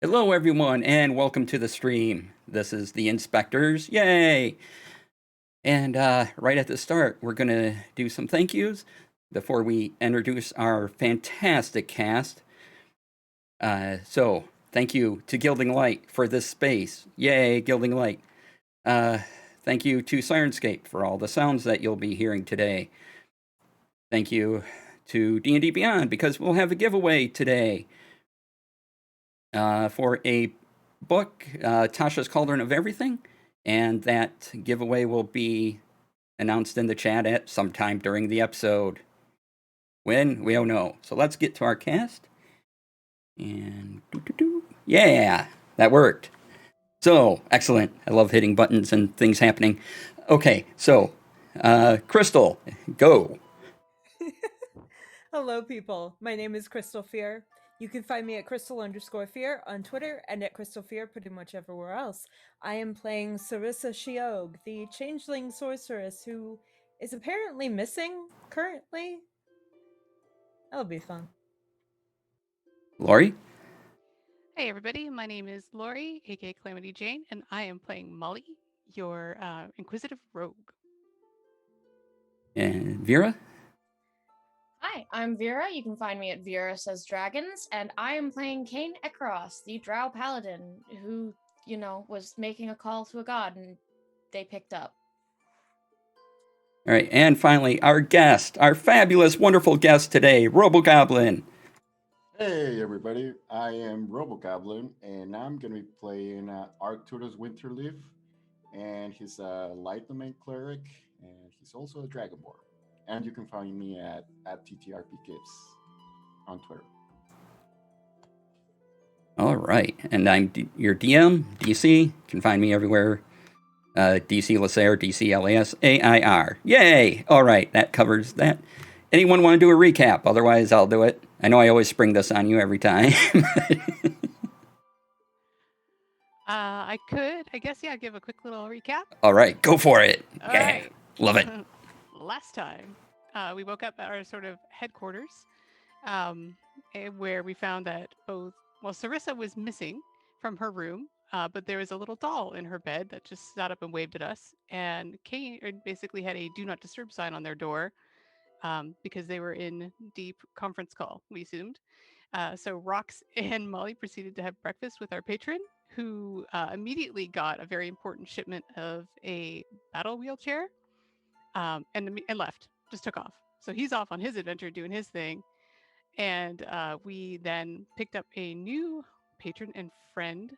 Hello, everyone, and welcome to the stream. This is the Inspectors. Yay! And right at the start, we're going to do some thank yous before we introduce our fantastic cast. So, thank you to Gilding Light for this space. Yay, Gilding Light. Uh, Thank you to Sirenscape for all the sounds that you'll be hearing today. Thank you to D&D Beyond because we'll have a giveaway today for a book, Tasha's Cauldron of Everything, and that giveaway will be announced in the chat at sometime during the episode. When? We don't know. So let's get to our cast. And yeah, that worked. So, excellent. I love hitting buttons and things happening. Okay, so, Crystal, go. Hello, people. My name is Crystal Fear. You can find me at Crystal_Fear on Twitter and at Crystal Fear pretty much everywhere else. I am playing Sarissa Shiog, the changeling sorceress who is apparently missing currently. That'll be fun. Lori? Hey everybody, my name is Lori, aka Calamity Jane, and I am playing Molly, your inquisitive rogue. And Vera? Hi, I'm Vera. You can find me at Vera Says Dragons, and I am playing Kane Ekros, the Drow Paladin, who, was making a call to a god and they picked up. All right, and finally, our guest, our fabulous, wonderful guest today, Robogoblin. Hey everybody, I am Robogoblin, and I'm going to be playing Arcturus Winterleaf, and he's a Light Domain Cleric, and he's also a Dragonborn. And you can find me at TTRPKids on Twitter. All right, and I'm your DM, DC. You can find me everywhere. DC Lasair, DCLASAIR. Yay! All right, that covers that. Anyone want to do a recap? Otherwise, I'll do it. I know I always spring this on you every time. I could, I guess, give a quick little recap. All right, go for it. All Yay. right. Love it. Last time, we woke up at our sort of headquarters, where we found that Sarissa was missing from her room, but there was a little doll in her bed that just sat up and waved at us, and Kane basically had a do not disturb sign on their door, because they were in deep conference call, we assumed. So Rox and Molly proceeded to have breakfast with our patron, who immediately got a very important shipment of a battle wheelchair, and left, just took off. So he's off on his adventure doing his thing. And we then picked up a new patron and friend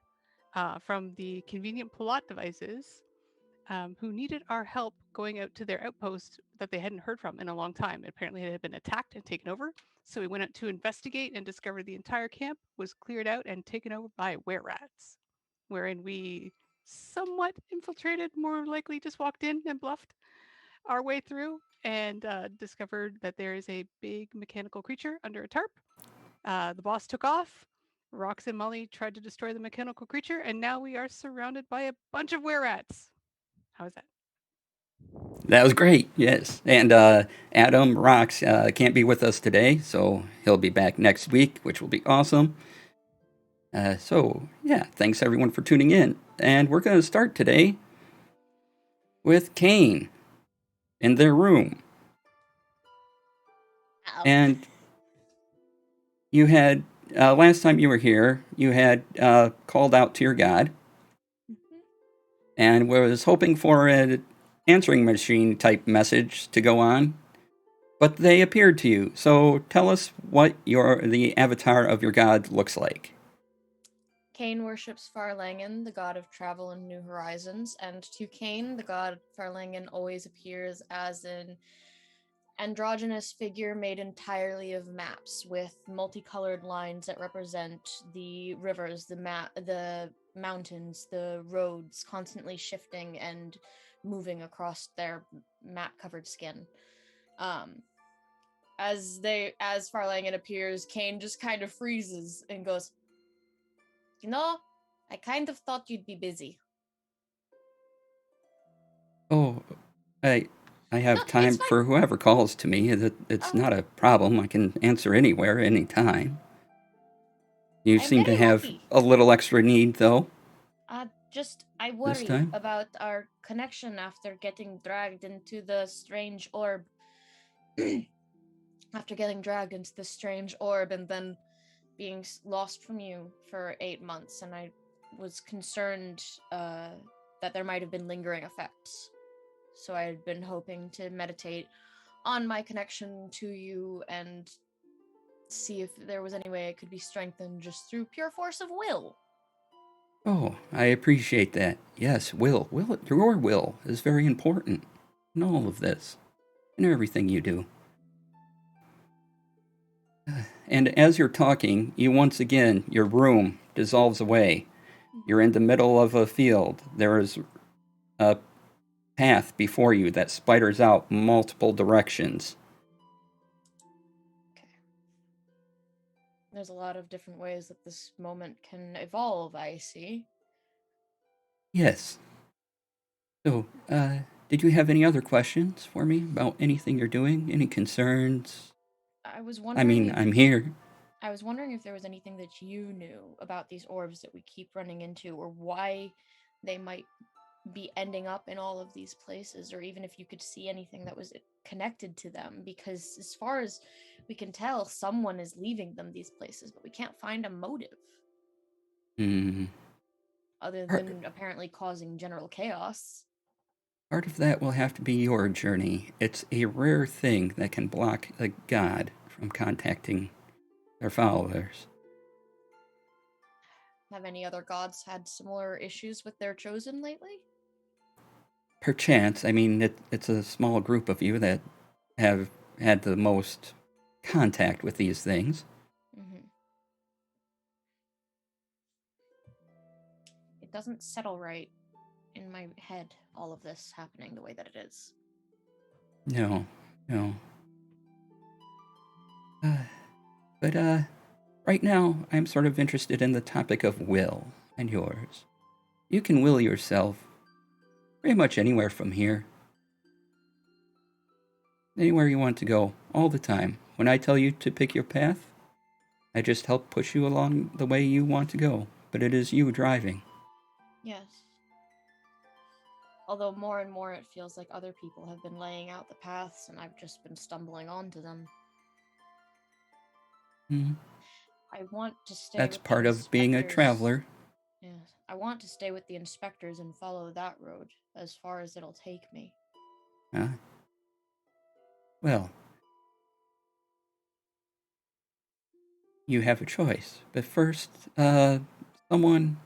from the Convenient Plot Devices, who needed our help going out to their outpost that they hadn't heard from in a long time. Apparently, it had been attacked and taken over. So we went out to investigate and discovered the entire camp was cleared out and taken over by were-rats, wherein we somewhat infiltrated, more likely just walked in and bluffed our way through, and discovered that there is a big mechanical creature under a tarp. The boss took off. Rox and Molly tried to destroy the mechanical creature, and now we are surrounded by a bunch of were-rats. How is that? That was great, yes. And Adam Rox can't be with us today, so he'll be back next week, which will be awesome. So, yeah, thanks everyone for tuning in. And we're going to start today with Kane in their room. Ow. And you had, last time you were here, you had called out to your god and was hoping for an answering machine type message to go on, but they appeared to you. So tell us what the avatar of your god looks like. Kane worships Farlangan, the god of travel and new horizons, and to Kane, the god Farlangan always appears as an androgynous figure made entirely of maps with multicolored lines that represent the rivers, the mountains, the roads constantly shifting and moving across their map-covered skin. As Farlangan appears, Kane just kind of freezes and goes, I kind of thought you'd be busy. Oh, I have time for whoever calls to me. It's not a problem. I can answer anywhere, anytime. You I'm seem to very have lucky. a little extra need, though. I This worry time? about our connection after getting dragged into the strange orb. After getting dragged into the strange orb and then being lost from you for 8 months, and I was concerned that there might have been lingering effects. So I had been hoping to meditate on my connection to you and see if there was any way it could be strengthened just through pure force of will. Oh, I appreciate that. Yes, your will is very important in all of this, in everything you do. And as you're talking, you once again, your room dissolves away. You're in the middle of a field. There is a path before you that spiders out multiple directions. Okay. There's a lot of different ways that this moment can evolve, I see. Yes. So, did you have any other questions for me about anything you're doing? Any concerns? I was I wondering mean, if I'm here. I was wondering if there was anything that you knew about these orbs that we keep running into, or why they might be ending up in all of these places, or even if you could see anything that was connected to them, because as far as we can tell, someone is leaving them these places, but we can't find a motive Hmm. other Part, than apparently causing general chaos. part of that will have to be your journey. It's a rare thing that can block a god from contacting their followers. Have any other gods had similar issues with their chosen lately? Perchance, I mean, it's a small group of you that have had the most contact with these things. Mm-hmm. It doesn't settle right in my head, all of this happening the way that it is. No, no. But right now, I'm sort of interested in the topic of will and yours. You can will yourself pretty much anywhere from here. Anywhere you want to go, all the time. When I tell you to pick your path, I just help push you along the way you want to go. But it is you driving. Yes. Although more and more it feels like other people have been laying out the paths and I've just been stumbling onto them. Hmm. I want to stay That's with the part of being a inspectors. traveler. Yes. I want to stay with the inspectors and follow that road as far as it'll take me. Huh? Well, you have a choice. But first, someone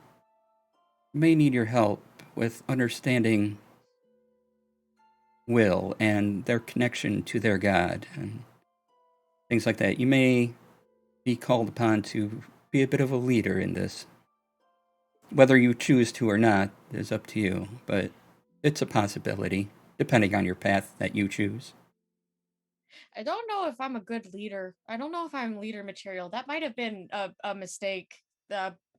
may need your help with understanding will and their connection to their God and things like that. You may be called upon to be a bit of a leader in this. Whether you choose to or not is up to you, but it's a possibility, depending on your path that you choose. I don't know if I'm a good leader. I don't know if I'm leader material. That might have been a mistake.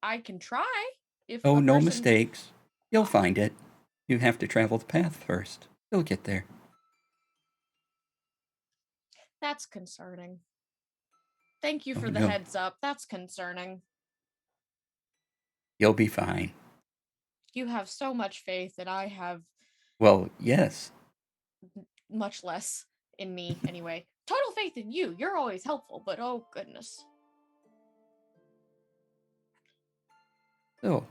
I can try if Oh, a no person. mistakes. You'll find it. You have to travel the path first. You'll get there. That's concerning. Thank you Oh, for the no. heads up. That's concerning. You'll be fine. You have so much faith, and I have Well, yes. much less in me anyway. Total faith in you. You're always helpful, but oh goodness. So,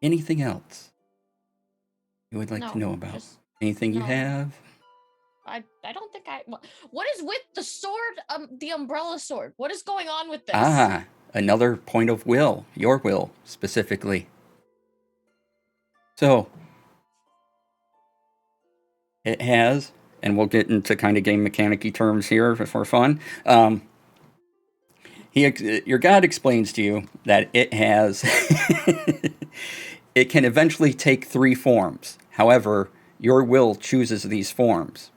anything else you would like to No, know about? just Anything you no. have? I don't think I. What is with the sword? The umbrella sword. What is going on with this? Ah, another point of will. Your will, specifically. So, it has, and we'll get into kind of game mechanic-y terms here for fun. Your god explains to you that it has, it can eventually take 3 forms. However, your will chooses these forms.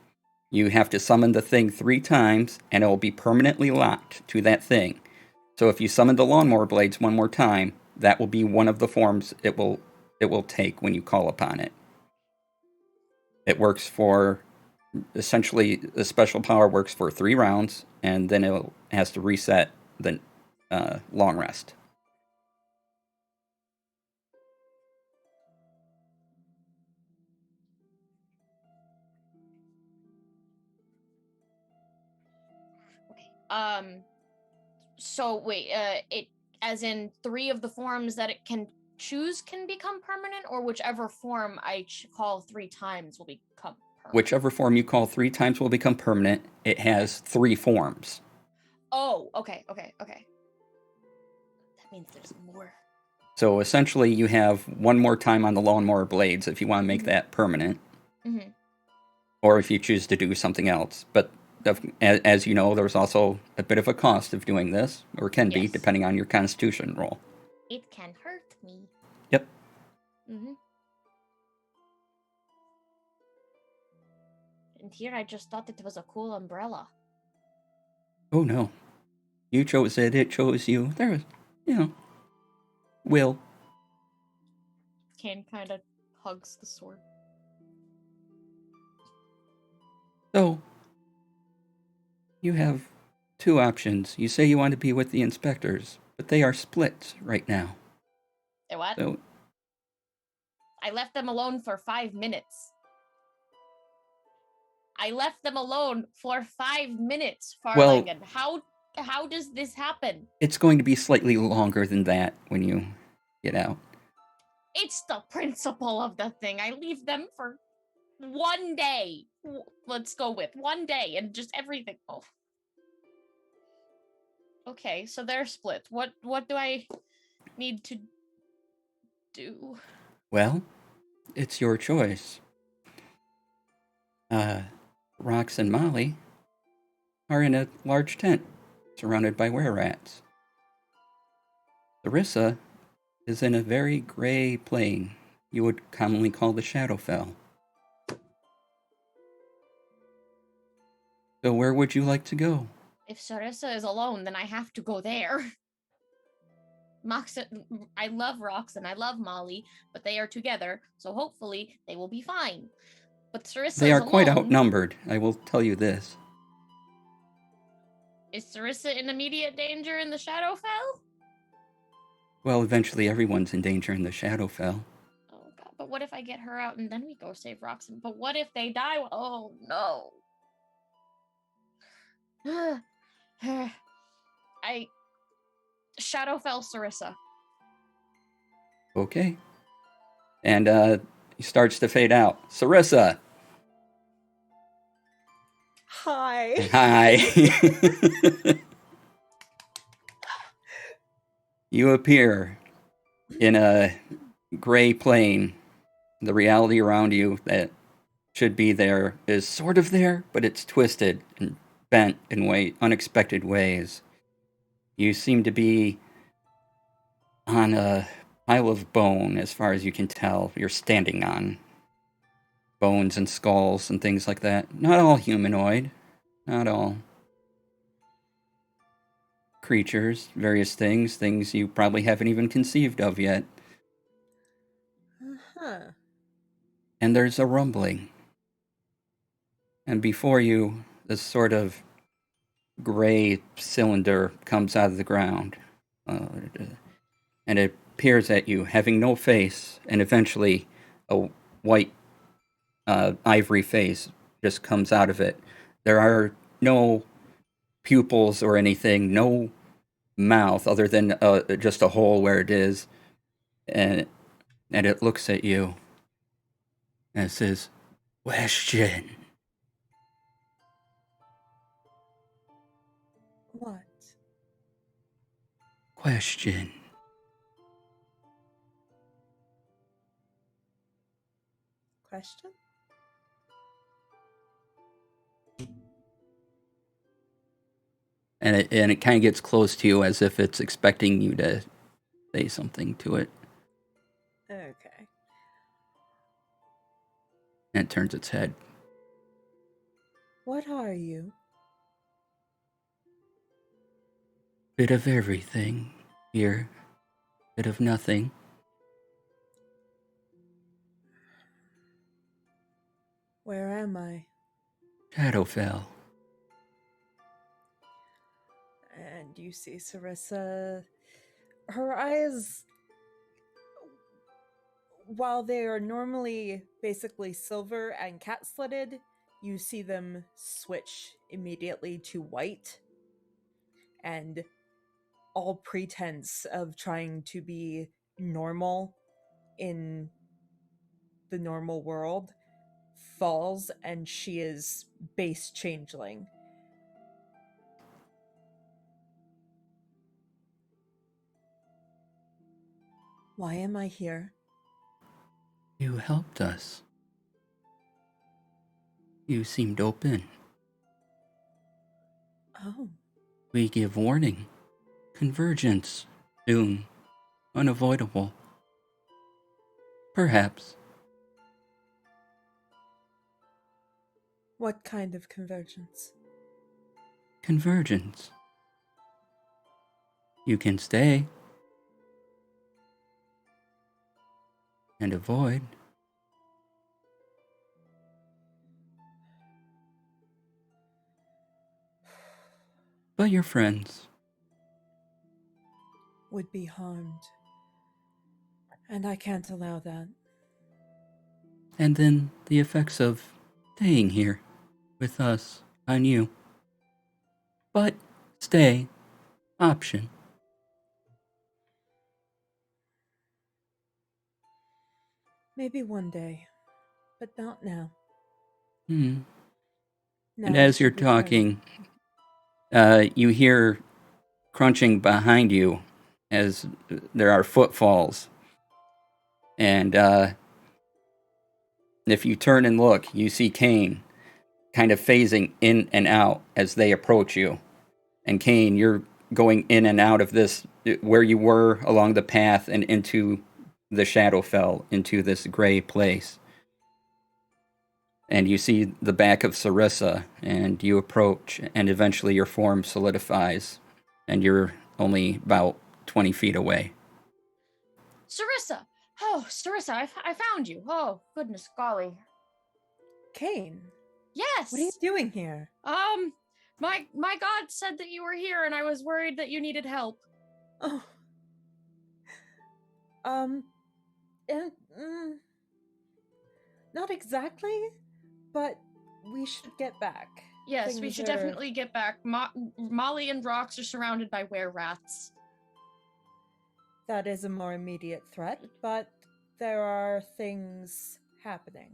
You have to summon the thing 3 times, and it will be permanently locked to that thing. So if you summon the lawnmower blades one more time, that will be one of the forms it will take when you call upon it. It works for, essentially, the special power works for 3 rounds, and then it has to reset the long rest. Okay. So wait, it as in 3 of the forms that it can choose can become permanent, or whichever form I call 3 times will become permanent. Whichever form you call 3 times will become permanent. It has 3 forms. Oh, okay. That means there's more. So essentially, you have one more time on the lawnmower blades if you want to make that permanent, or if you choose to do something else. But as you know, there's also a bit of a cost of doing this, or can be, depending on your Constitution roll. It can hurt me. Yep. And here I just thought it was a cool umbrella. Oh no. You chose it, it chose you. There was, will. Kane kind of hugs the sword. So, you have 2 options. You say you want to be with the inspectors, but they are split right now. They what? So, I left them alone for 5 minutes. Farlangen. How does this happen? It's going to be slightly longer than that when you get out. It's the principle of the thing. I leave them for 1 day. Let's go with 1 day and just everything. Oh. Okay, so they're split. What do I need to do? Well, it's your choice. Rox and Molly are in a large tent surrounded by were-rats. Larissa is in a very gray plain you would commonly call the Shadowfell. So where would you like to go? If Sarissa is alone, then I have to go there. I love Rox and I love Molly, but they are together, so hopefully they will be fine. But Sarissa They are is quite alone. outnumbered, I will tell you this. Is Sarissa in immediate danger in the Shadowfell? Well, eventually everyone's in danger in the Shadowfell. Oh god, but what if I get her out and then we go save Roxanne? But what if they die? Oh no. Shadowfell Sarissa. Okay. And he starts to fade out. Sarissa! Hi. Hi. You appear in a gray plane. The reality around you that should be there is sort of there, but it's twisted and bent in unexpected ways. You seem to be on a pile of bone, as far as you can tell. You're standing on bones and skulls and things like that. Not all humanoid. Not all. Creatures, various things you probably haven't even conceived of yet. Uh-huh. And there's a rumbling. And before you, this sort of gray cylinder comes out of the ground. And it peers at you, having no face, and eventually a white ivory face just comes out of it. There are no pupils or anything, no mouth other than just a hole where it is, and it looks at you and it says, "Question." What? Question. Question? And it kind of gets close to you as if it's expecting you to say something to it. Okay. And it turns its head. What are you? Bit of everything here. Bit of nothing. Where am I? Shadowfell. And And you see Sarissa, her eyes, while they are normally basically silver and cat-slitted, you see them switch immediately to white, and all pretense of trying to be normal in the normal world falls, and she is base changeling. Why am I here? You helped us. You seemed open. Oh, We give warning. Convergence. Soon. Unavoidable. Perhaps. what kind of convergence? Convergence. You can stay. And avoid. But your friends. Would be harmed. And I can't allow that. And then the effects of staying here with us on you. But stay. Option. Maybe one day, but not now. Hmm. Now And we as you're should return. talking, you hear crunching behind you as there are footfalls. And if you turn and look, you see Kane kind of phasing in and out as they approach you. And Kane, you're going in and out of this, where you were along the path and into the Shadowfell, into this gray place. And you see the back of Sarissa, and you approach, and eventually your form solidifies, and you're only about 20 feet away. Sarissa! Oh, Sarissa, I found you. Oh, goodness golly. Kane, Yes! what are you doing here? My god said that you were here and I was worried that you needed help. Oh. And, not exactly, but we should get back. Yes, we should definitely get back. Molly and Rox are surrounded by were-rats. That is a more immediate threat, but there are things happening.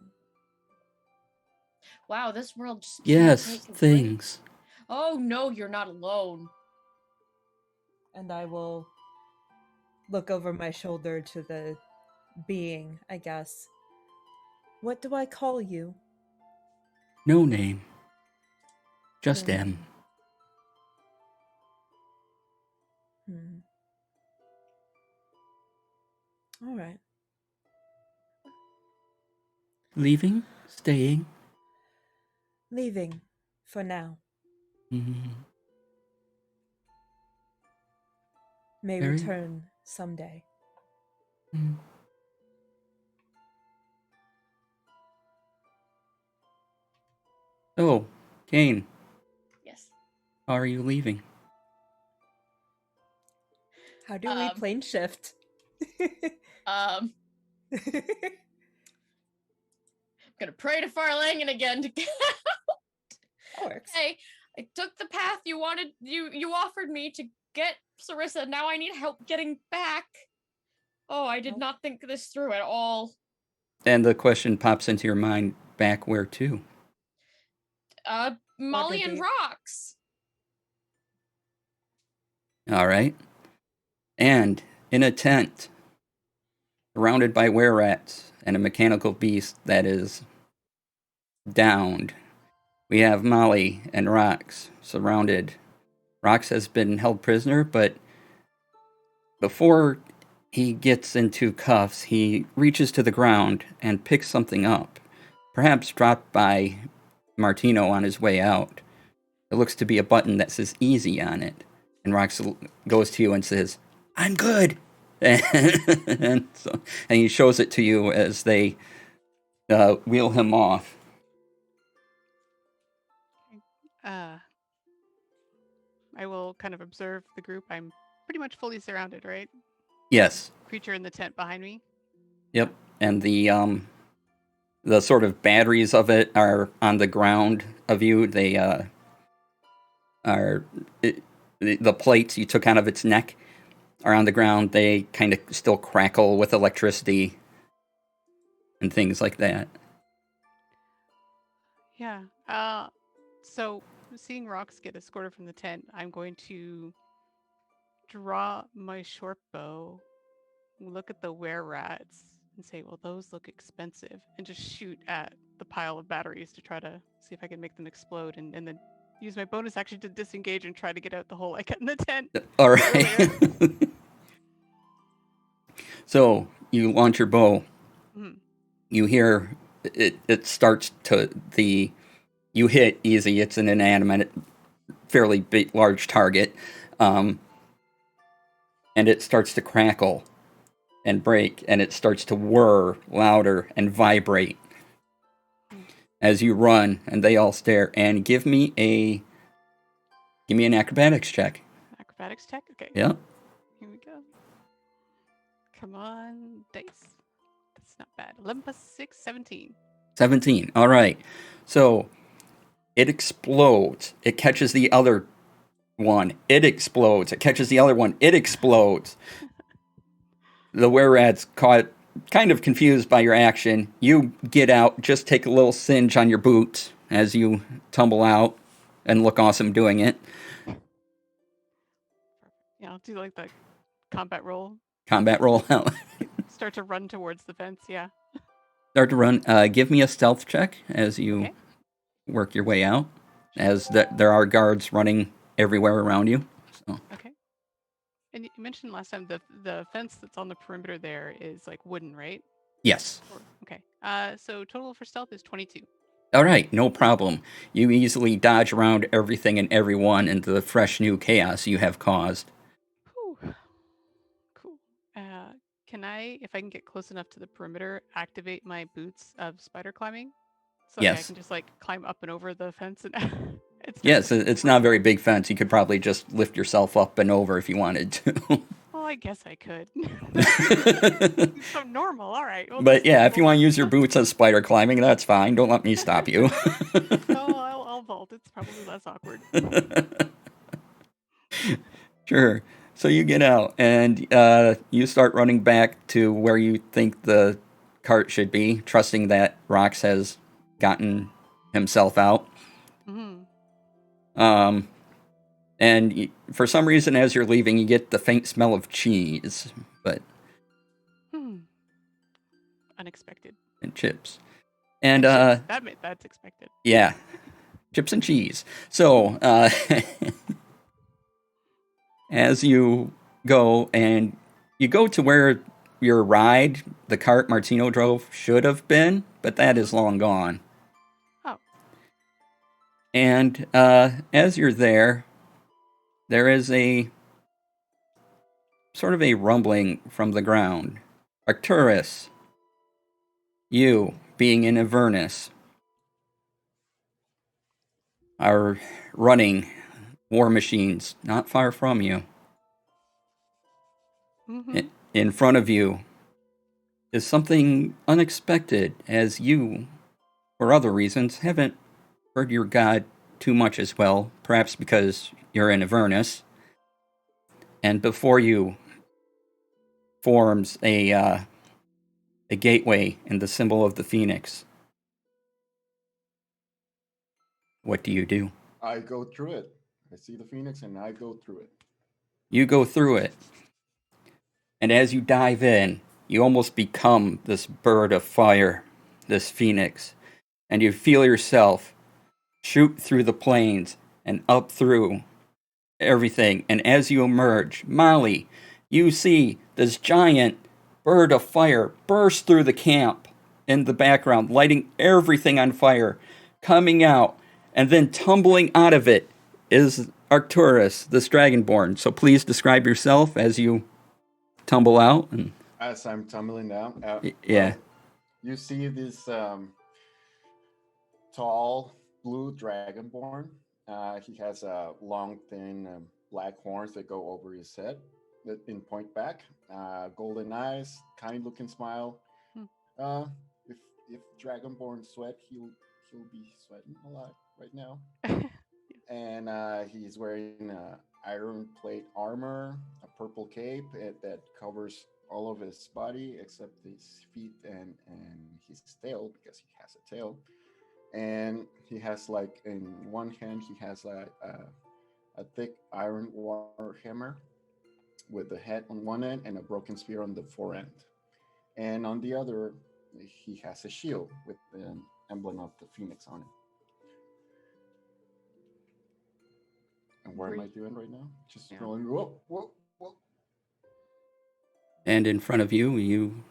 Wow, this world just Yes, can't take a break. things. Oh no, you're not alone. And I will look over my shoulder to the being, I guess. What do I call you? No name. Just No M. name. All right. Leaving? Staying? Leaving for now. Mm-hmm. May Very- return someday. Mm. So, Kane, Yes. how are you leaving? How do we plane shift? I'm gonna pray to Farlangen again to get out. That works. Hey, I took the path you offered me to get Sarissa. Now I need help getting back. Oh, I did not think this through at all. And the question pops into your mind, back where to? Molly and Waterdeep. Rox. All right. And in a tent, surrounded by were-rats and a mechanical beast that is downed, we have Molly and Rox surrounded. Rox has been held prisoner, but before he gets into cuffs, he reaches to the ground and picks something up, perhaps dropped by Martino on his way out. It looks to be a button that says easy on it. And Rox goes to you and says, I'm good. And he shows it to you as they wheel him off. I will kind of observe the group. I'm pretty much fully surrounded, right? Yes. Creature in the tent behind me. Yep. And the sort of batteries of it are on the ground of you. They are the plates you took out of its neck are on the ground. They kind of still crackle with electricity and things like that. Yeah. So seeing Rox get escorted from the tent, I'm going to draw my short bow, look at the were rats, and say, well, those look expensive, and just shoot at the pile of batteries to try to see if I can make them explode, and then use my bonus action to disengage and try to get out the hole I got in the tent. All right. So you launch your bow. Mm-hmm. You hear it starts to you hit easy. It's an inanimate, fairly big, large target, and it starts to crackle and break, and it starts to whir louder and vibrate as you run, and they all stare. And give me an acrobatics check. Acrobatics check? Okay. Yeah. Here we go. Come on, dice. That's not bad. 11 plus 6, 17. 17. All right. So it explodes. It catches the other one. It explodes. It catches the other one. It explodes. The were-rats caught kind of confused by your action. You get out, just take a little singe on your boots as you tumble out and look awesome doing it. Yeah, I'll do like the combat roll. Combat roll out. Start to run towards the fence, yeah. Start to run. Give me a stealth check as you Okay. work your way out, as there are guards running everywhere around you. So. Okay. And you mentioned last time the fence that's on the perimeter there is like wooden, right? Yes. Okay. So total for stealth is 22. All right, no problem. You easily dodge around everything and everyone into the fresh new chaos you have caused. Whew. Cool. Can I, if I can get close enough to the perimeter, activate my boots of spider climbing? So I Yes. can just like climb up and over the fence and Yes, it's not a very big fence. You could probably just lift yourself up and over if you wanted to. Well, I guess I could. So normal, all right. Well, But yeah, if you want to use your boots as spider climbing, that's fine. Don't let me stop you. No, I'll vault. It's probably less awkward. Sure. So you get out and you start running back to where you think the cart should be, trusting that Rox has gotten himself out. Mm-hmm. And for some reason, as you're leaving, you get the faint smell of cheese, Unexpected. and chips. And That's expected. yeah, chips and cheese. So as you go and you go to where your ride, the cart Martino drove, should have been, but that is long gone. Oh. And as you're there is a sort of a rumbling from the ground. Arcturus, you, being in Avernus, are running war machines not far from you. Mm-hmm. In front of you is something unexpected, as you, for other reasons, haven't heard your god too much as well, perhaps because you're in Avernus. And before you forms a gateway and the symbol of the phoenix. What do you do? I go through it. I see the phoenix and I go through it. You go through it. And as you dive in, you almost become this bird of fire, this phoenix. And you feel yourself shoot through the plains and up through everything. And as you emerge, Molly, you see this giant bird of fire burst through the camp in the background, lighting everything on fire, coming out, and then tumbling out of it is Arcturus, this dragonborn. So please describe yourself as you tumble out. And As I'm tumbling down, yeah. You see this tall blue dragonborn He has long, thin black horns that go over his head, that in point back. Golden eyes, kind-looking smile. Hmm. Uh, if Dragonborn sweat, he'll be sweating a lot right now. And he's wearing iron plate armor, a purple cape that covers all of his body except his feet and his tail because he has a tail. And he has like in one hand he has a thick iron warhammer with the head on one end and a broken spear on the fore end. And on the other, he has a shield with the emblem of the phoenix on it. And where am I Were doing right now? Just yeah. rolling. Whoa, whoa, whoa. And in front of you, you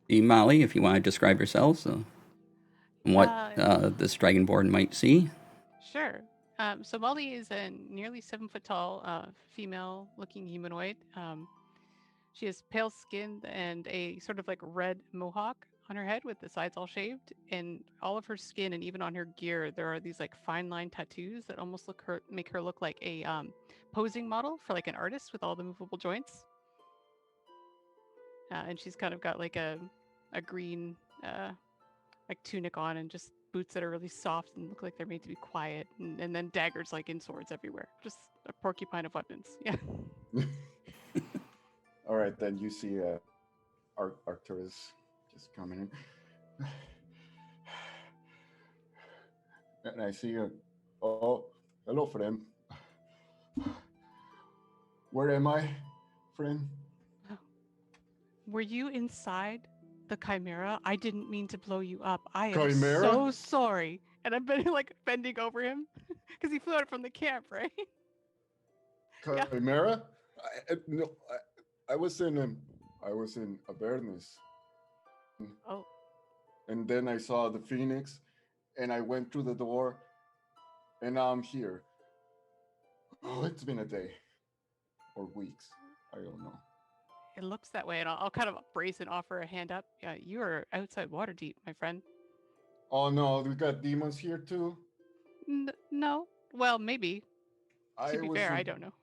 see Molly, if you want to describe yourselves and what Uh, this dragonborn might see. sure. So Molly is a nearly 7 foot tall female looking humanoid. She has pale skin and a sort of like red mohawk on her head with the sides all shaved. And all of her skin and even on her gear, there are these like fine line tattoos that almost make her look like a posing model for like an artist with all the movable joints. And she's kind of got like a green like tunic on and just boots that are really soft and look like they're made to be quiet, and then daggers like in swords everywhere. Just a porcupine of weapons. Yeah. All right, then you see Arcturus just coming in. And I see oh, hello, friend. Where am I, friend? Were you inside the chimera? I didn't mean to blow you up. I am Chimera? so sorry. And I've been like bending over him because he flew out from the camp, right? Yeah. Chimera? No, I was in I was in Avernus, Oh, and then I saw the phoenix, and I went through the door, and now I'm here. Oh, it's been a day or weeks. I don't know. it looks that way. And I'll kind of brace and offer a hand up. Yeah, you are outside water deep, my friend. Oh no, we got demons here too. No. Well, maybe. To I be was fair, I in don't know.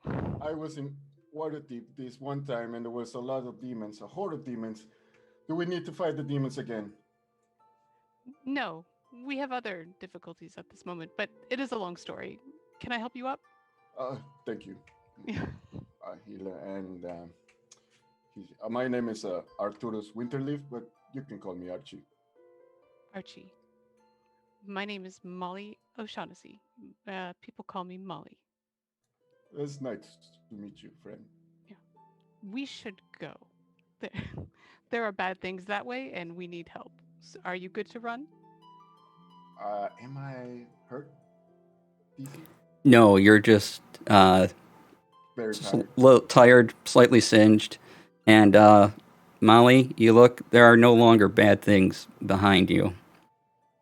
I was in Waterdeep this one time, and there was a lot of demons, a horde of demons. Do we need to fight the demons again? No, we have other difficulties at this moment, but it is a long story. Can I help you up? Thank you. Yeah. And my name is Arturus Winterleaf, but you can call me Archie. Archie. My name is Molly O'Shaughnessy. People call me Molly. It's nice to meet you, friend. Yeah. We should go. There, there are bad things that way, and we need help. So are you good to run? Am I hurt, DC? No, you're just Very tired. little tired, slightly singed. And Molly, you look, there are no longer bad things behind you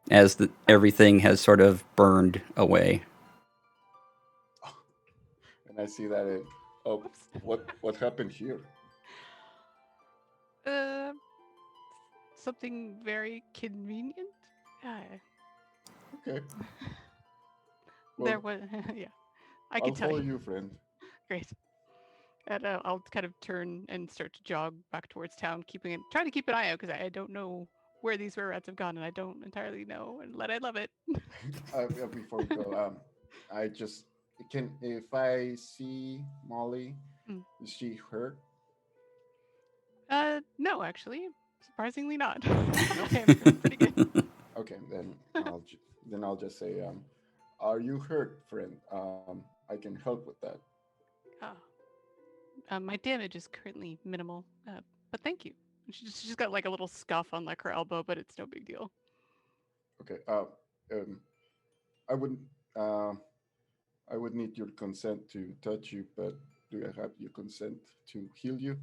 as everything has sort of burned away. And I see that oh, Whoops. what happened here? Uh, Something very convenient. Okay. There Well, was, yeah, I I'll can tell follow you. you, friend. Great. And I'll kind of turn and start to jog back towards town, trying to keep an eye out because I don't know where these rare rats have gone, and I don't entirely know. And I love it. Before we go, I just can if I see Molly, Mm. is she hurt? No, actually, surprisingly not. I am feeling pretty good. Okay, then I'll just say, are you hurt, friend? I can help with that. Ah, my damage is currently minimal, but thank you. She's got like a little scuff on like her elbow, but it's no big deal. Okay. Um, I would uh, I would need your consent to touch you, but do I have your consent to heal you?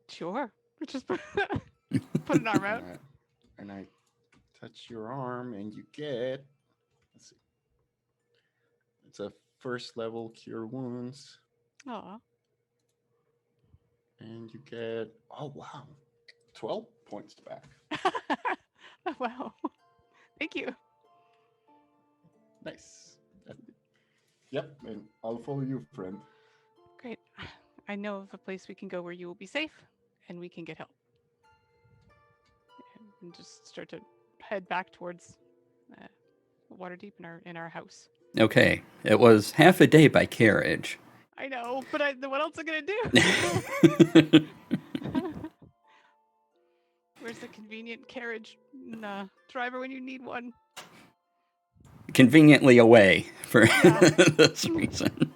Sure. Just put an arm And out. I touch your arm, and you get, let's see, it's a first level cure wounds, Aw. and you get, oh wow, 12 points back. Wow. Thank you. Nice. Yep, and I'll follow you, friend. Great. I know of a place we can go where you will be safe and we can get help. And just start to head back towards uh, Waterdeep in our house. Okay, it was half a day by carriage. I know, but what else am I gonna do? Where's the convenient carriage driver when you need one? Conveniently away for Yeah. this reason.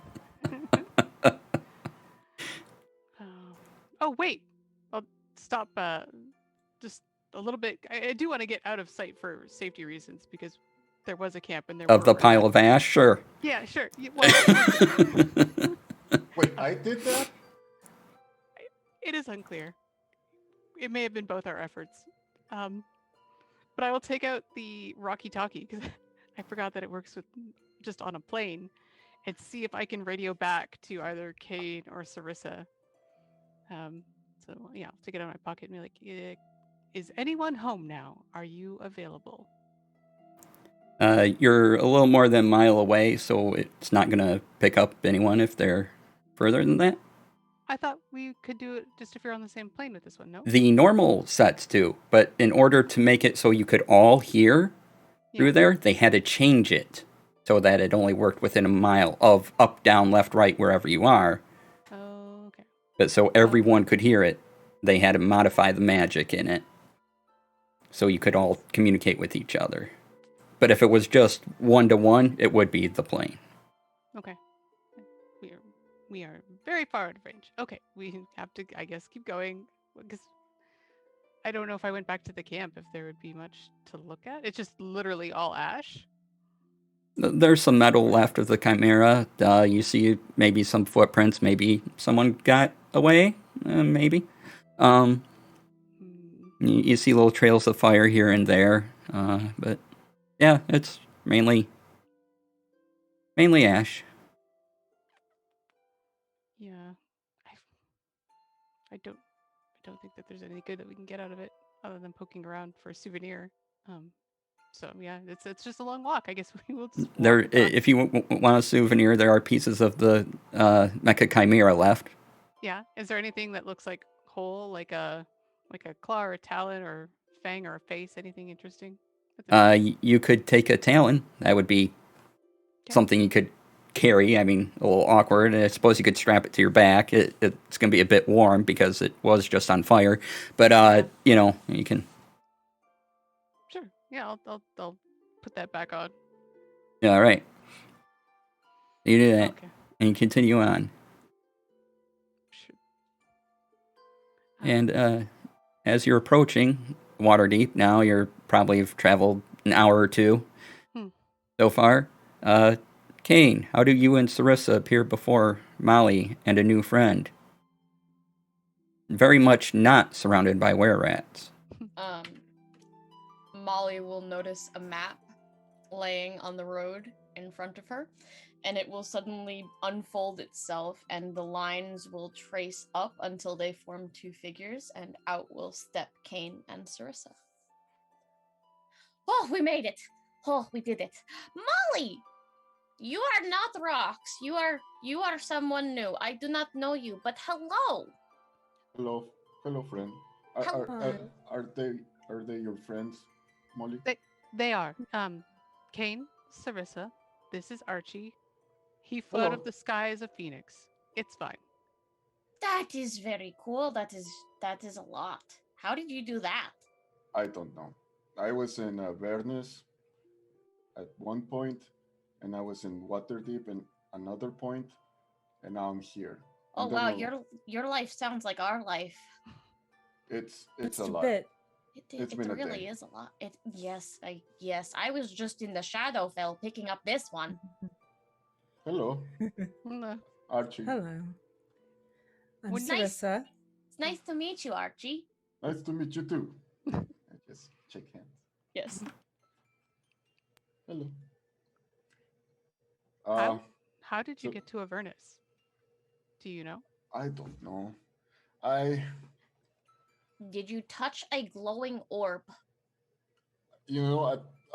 Oh wait, I'll stop. Just a little bit. I do want to get out of sight for safety reasons because there was a camp and there Of were the pile of ash, sure. Yeah, sure. Well, Wait, I did that? it is unclear. It may have been both our efforts. Um, but I will take out the walkie-talkie because I forgot that it works with just on a plane, and see if I can radio back to either Kane or Sarissa. So yeah, I'll take it out of my pocket and be like, "Is anyone home now? Are you available?" You're a little more than a mile away, so it's not going to pick up anyone if they're further than that. I thought we could do it just if you're on the same plane with this one. No. The normal sets do, but in order to make it so you could all hear through there, they had to change it so that it only worked within a mile of up, down, left, right, wherever you are. Oh, okay. But so everyone could hear it, they had to modify the magic in it so you could all communicate with each other. But if it was just 1-to-1, it would be the plane. Okay. We are very far out of range. Okay, we have to, I guess, keep going because I don't know if I went back to the camp if there would be much to look at. It's just literally all ash. There's some metal left of the Chimera. You see maybe some footprints. Maybe someone got away. Maybe. You see little trails of fire here and there. But yeah, it's mainly ash. Yeah, I don't think that there's any good that we can get out of it other than poking around for a souvenir. So yeah, it's just a long walk. I guess we will just There, walk across. if you want a souvenir, there are pieces of the Mecha Chimera left. Yeah, is there anything that looks like whole, like a claw or a talon or fang or a face? Anything interesting? You could take a talon. That would be something you could carry. I mean, a little awkward. I suppose you could strap it to your back. It's going to be a bit warm because it was just on fire. But you know, you can. Sure. Yeah, I'll put that back on. Yeah, all right. You do that, Okay. and you continue on. Sure. And as you're approaching Waterdeep, now you're probably have traveled an hour or two so far. Kane, how do you and Sarissa appear before Molly and a new friend? Very much not surrounded by were-rats. Molly will notice a map laying on the road in front of her, and it will suddenly unfold itself, and the lines will trace up until they form two figures, and out will step Kane and Sarissa. Oh, we made it! Oh, we did it. Molly! You are not Rocks. You are someone new. I do not know you, but hello. Hello, friend. Are they your friends, Molly? They are. Kane, Sarissa, this is Archie. He flew out of the sky as a phoenix. It's fine. That is very cool. That is a lot. How did you do that? I don't know. I was in Vernus at one point, and I was in Waterdeep at another point, and now I'm here. Oh wow, your life sounds like our life. It's a lot. It really is a lot. Yes, I was just in the Shadowfell picking up this one. Hello. Hello. Archie. Hello. I'm Well, Sarissa. It's nice to meet you, Archie. Nice to meet you too. I just shake hands. Yes. Hello. How did you get to Avernus? Do you know? I don't know. Did you touch a glowing orb?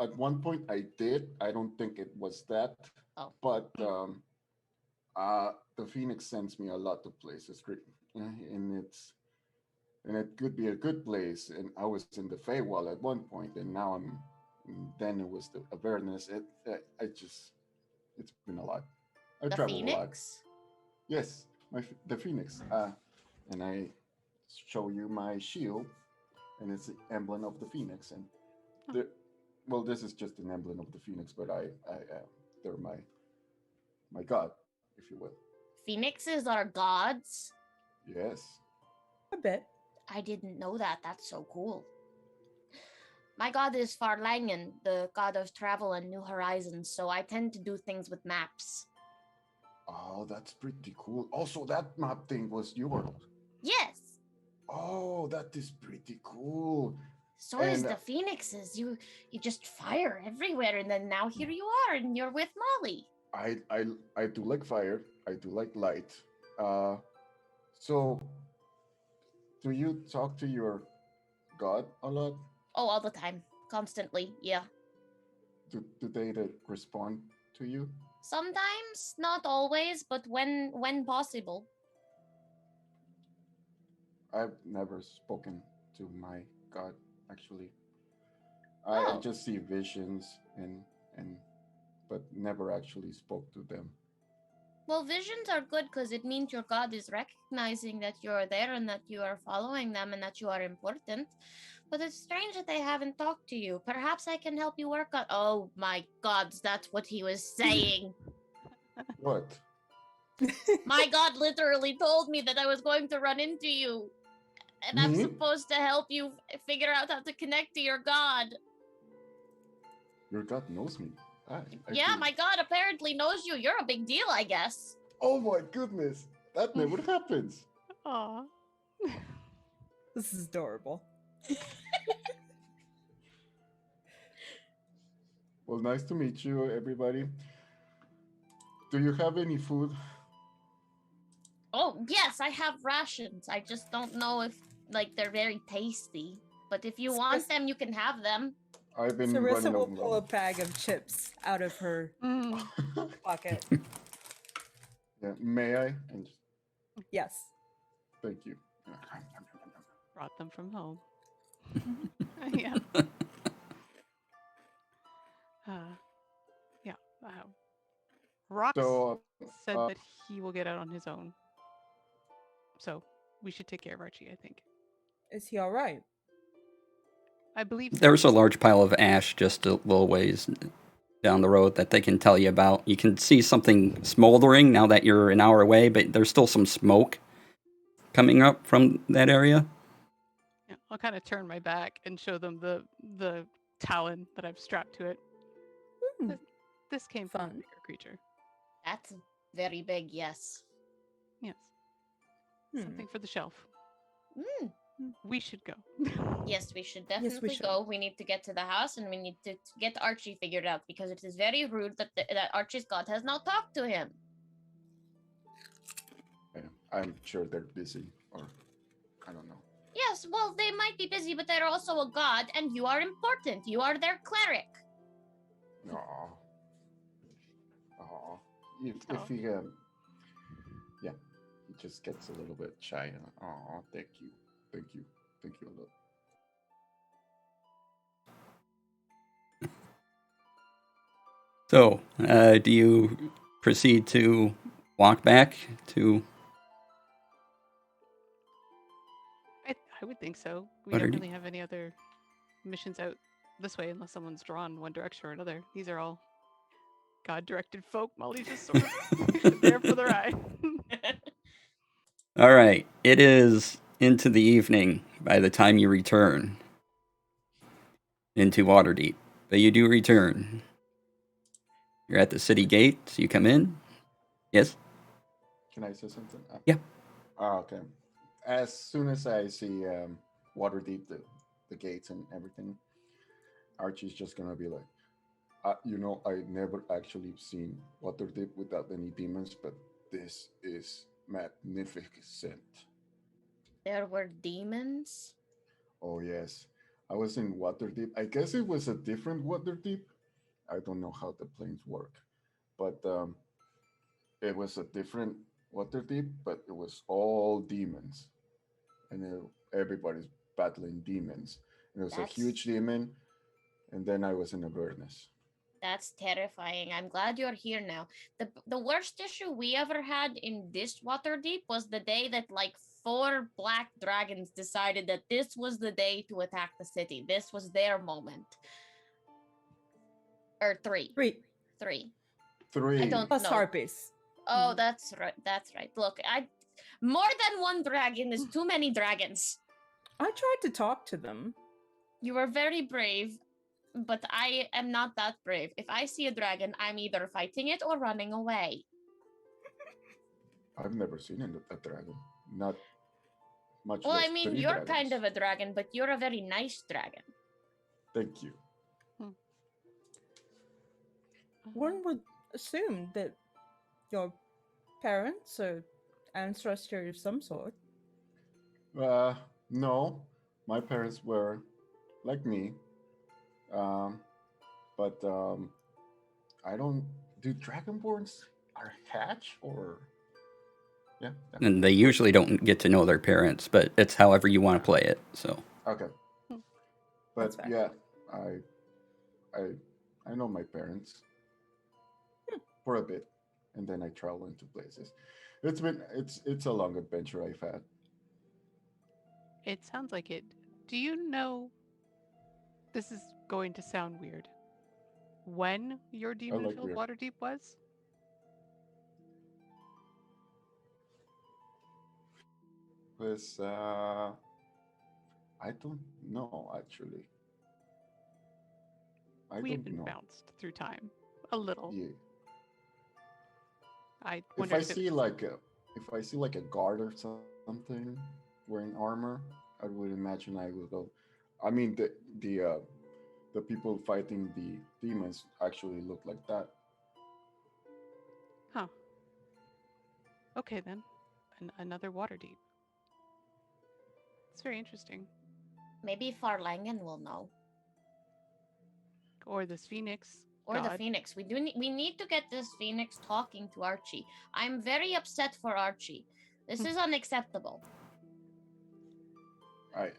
At one point I did. I don't think it was that. Oh. But The Phoenix sends me a lot of places, and and it could be a good place. And I was in the Feywild at one point, and now I'm. And then it was the Avernus. It's been a lot. I The travel a lot. Phoenix? Yes, the Phoenix. And I show you my shield, and it's the emblem of the Phoenix. And Oh, the well, this is just an emblem of the Phoenix, but they're my god, if you will. Phoenixes are gods? Yes. A bit. I didn't know that. That's so cool. My god is Farlangen, the god of travel and new horizons, so I tend to do things with maps. Oh, that's pretty cool. Also, that map thing was yours. Yes, Oh, that is pretty cool. so is And the Phoenixes. You just fire everywhere, and then now here you are, and you're with Molly. I I I do like fire. I do like light. Uh, so do you talk to your god a lot? Oh, all the time, constantly. Yeah. Do they respond to you? Sometimes, not always, but when possible. I've never spoken to my god actually. I Oh, just see visions and but never actually spoke to them. well, visions are good because it means your god is recognizing that you are there and that you are following them and that you are important. But it's strange that they haven't talked to you. Perhaps I can help you work on. Oh my gods, that's what he was saying. What? My god literally told me that I was going to run into you. And I'm Me? supposed to help you figure out how to connect to your god. Your god knows me. I Yeah, feel. my god apparently knows you. You're a big deal, I guess. Oh my goodness, that never happens. aw. This is adorable. Well, nice to meet you, everybody. Do you have any food? Oh, yes, I have rations. I just don't know if like they're very tasty. But if you want them, you can have them. I've been Sarissa running will pull a low. bag of chips out of her Mm. pocket. Yeah, may I? And Yes. thank you. Brought them from home. Yeah. Uh, yeah. Rox So, said that he will get out on his own. So we should take care of Archie, I think. Is he all right? I believe so. There's a large pile of ash just a little ways down the road that they can tell you about. You can see something smoldering now that you're an hour away, but there's still some smoke coming up from that area. Yeah, I'll kind of turn my back and show them the talon that I've strapped to it. Hmm. This came from a Fun. bigger creature. That's very big, yes. Yes. Hmm. Something for the shelf. Mm. We should go. Yes, we should Yes, we definitely should. go. We need to get to the house and we need to get Archie figured out because it is very rude that that Archie's god has not talked to him. yeah, I'm sure they're busy, or I don't know. Yes, well, they might be busy, but they're also a god, and you are important. You are their cleric. Aw. Aw. Aw. If he, yeah, he just gets a little bit shy. Aw, thank you. Thank you. Thank you a lot. So, do you proceed to walk back to I would think so. We What don't are you- really have any other missions out this way unless someone's drawn one direction or another. These are all God-directed folk. Molly's just sort of there for the ride. All right. It is into the evening by the time you return into Waterdeep. But you do return. You're at the city gate. So you come in. Yes? Can I say something? Yeah. Okay. As soon as I see Waterdeep, the gates and everything, Archie's just gonna be like, I never actually seen Waterdeep without any demons, but this is magnificent. There were demons. Oh yes, I was in Waterdeep. I guess it was a different Waterdeep. I don't know how the planes work, but it was a different water deep, but it was all demons, and everybody's battling demons. And it was a That's huge demon, and then I was in Avernus. that's terrifying. I'm glad you're here now. The worst issue we ever had in this water deep was the day that like four black dragons decided that this was the day to attack the city. This was their moment. Or three. Three Three. I Three. don't plus know. harpies. Oh, that's right. That's right. Look, I more than one dragon is too many dragons. I tried to talk to them. You are very brave, but I am not that brave. If I see a dragon, I'm either fighting it or running away. I've never seen a dragon. Not much Well, less I mean, three you're dragons. kind of a dragon, but you're a very nice dragon. Thank you. One would assume that your parents or ancestors of some sort. No, my parents were like me, um, but I don't. Do dragonborns are hatch or? Yeah. And they usually don't get to know their parents, but it's however you want to play it. So Okay. That's But fair. yeah, I know my parents for a bit, and then I travel into places. It's a long adventure I've had. It sounds like it. Do you know? This is going to sound weird. When your demon-filled weird. water deep was? Was I don't know actually. I We have don't been know. bounced through time a little. Yeah. I If wonder I if see like a guard or something wearing armor, I would imagine I will go. I mean the people fighting the demons actually look like that. Huh. Okay then, another water deep. It's very interesting. Maybe Farlangen will know. Or this phoenix. Or the god. Phoenix. We need to get this Phoenix talking to Archie. I'm very upset for Archie. This is unacceptable. I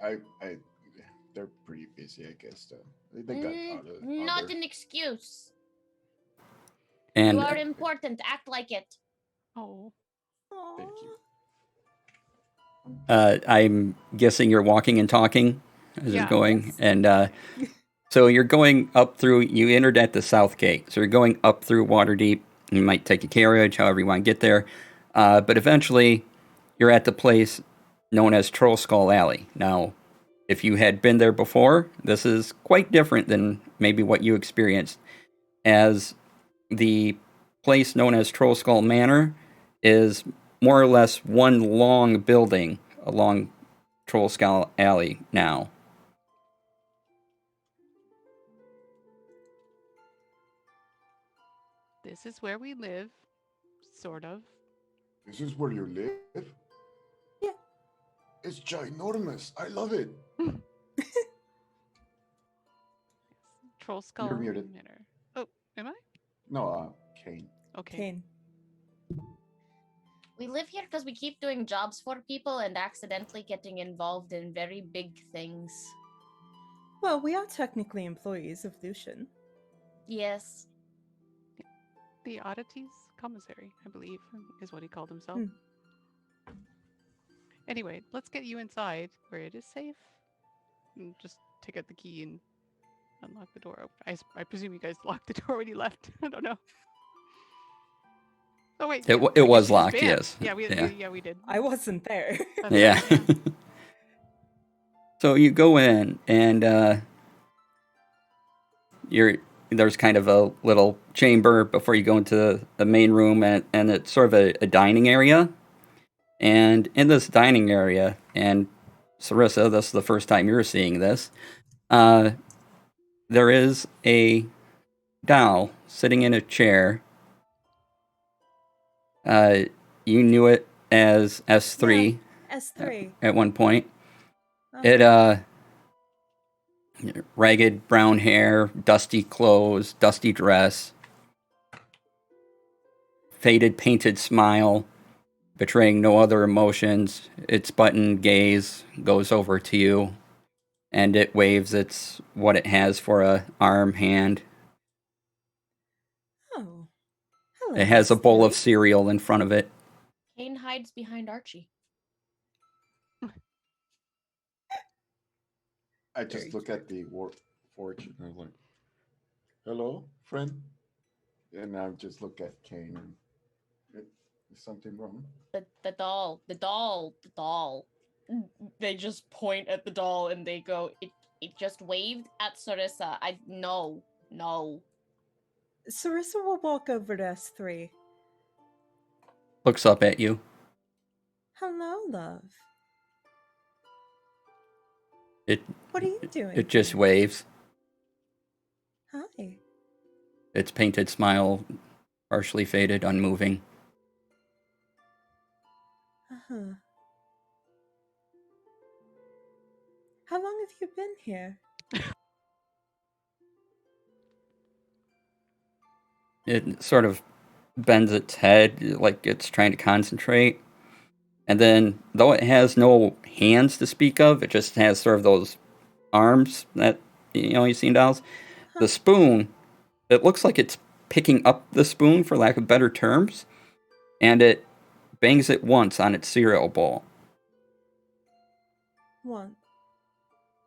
they're pretty busy, I guess. Though they got Not other. an excuse. and You are important. Act like it. Oh, Thank you. I'm guessing you're walking and talking as Yeah. you're going, Yes. and so you're going up through. You entered at the south gate, so you're going up through Waterdeep. You might take a carriage, however you want to get there, but eventually you're at the place known as Troll Skull Alley. Now, if you had been there before, this is quite different than maybe what you experienced, as the place known as Troll Skull Manor is more or less one long building along Troll Skull Alley now. this is where we live, sort of. This is where you live? Yeah. It's ginormous. I love it. Troll Skull muted. Manor. Oh, am I? No, Kane. Okay. Kane. We live here because we keep doing jobs for people and accidentally getting involved in very big things. Well, we are technically employees of Lucian. Yes. The Oddities Commissary, I believe, is what he called himself. Anyway, let's get you inside where it is safe. And just take out the key and unlock the door. I presume you guys locked the door when you left. I don't know. Oh wait, It yeah, it I was guess you locked, banned. yes. Yeah, Yeah. we did. I wasn't there. That's Yeah. right, yeah. So you go in, and there's kind of a little chamber before you go into the main room, and it's sort of a dining area. And in this dining area, and Sarissa, this is the first time you're seeing this, there is a doll sitting in a chair. You knew it as S3 S3. at one point. Uh-huh. It ragged brown hair, dusty clothes, dusty dress, faded painted smile, betraying no other emotions. Its button gaze goes over to you, and it waves its what it has for a arm hand. Oh, hello. It has a Miss bowl of Three. cereal in front of it. Kane hides behind Archie. I just Very look cute. at the fortune and I'm like, "Hello, friend," and I just look at Kane. And, is something wrong? The doll, the doll, the doll. They just point at the doll and they go, it just waved at Sarissa. No. Sarissa will walk over to S3. Looks up at you. Hello, love. It What are you doing? it just here? waves. Hi. Its painted smile partially faded, unmoving. Uh-huh. How long have you been here? It sort of bends its head like it's trying to concentrate. And then, though it has no hands to speak of, it just has sort of those arms that, you've seen dolls. Huh. The spoon, it looks like it's picking up the spoon, for lack of better terms, and it bangs it once on its cereal bowl.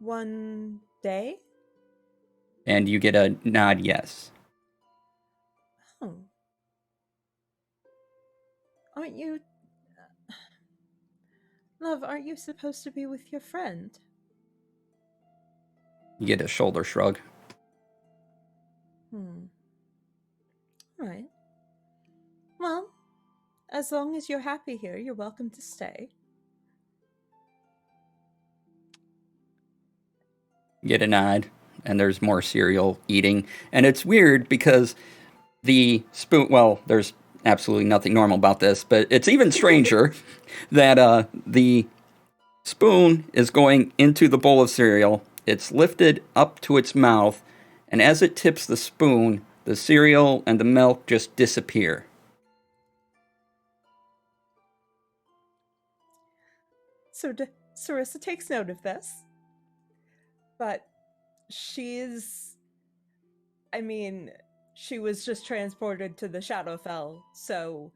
One day? And you get a nod yes. Oh. Aren't you... Love, aren't you supposed to be with your friend? You get a shoulder shrug. Alright. Well, as long as you're happy here, you're welcome to stay. You get a nod, and there's more cereal eating. And it's weird because the spoon, well, there's absolutely nothing normal about this, but it's even stranger that the spoon is going into the bowl of cereal. It's lifted up to its mouth, and as it tips the spoon, the cereal and the milk just disappear. So Sarissa takes note of this. But she's... I mean, she was just transported to the Shadowfell, so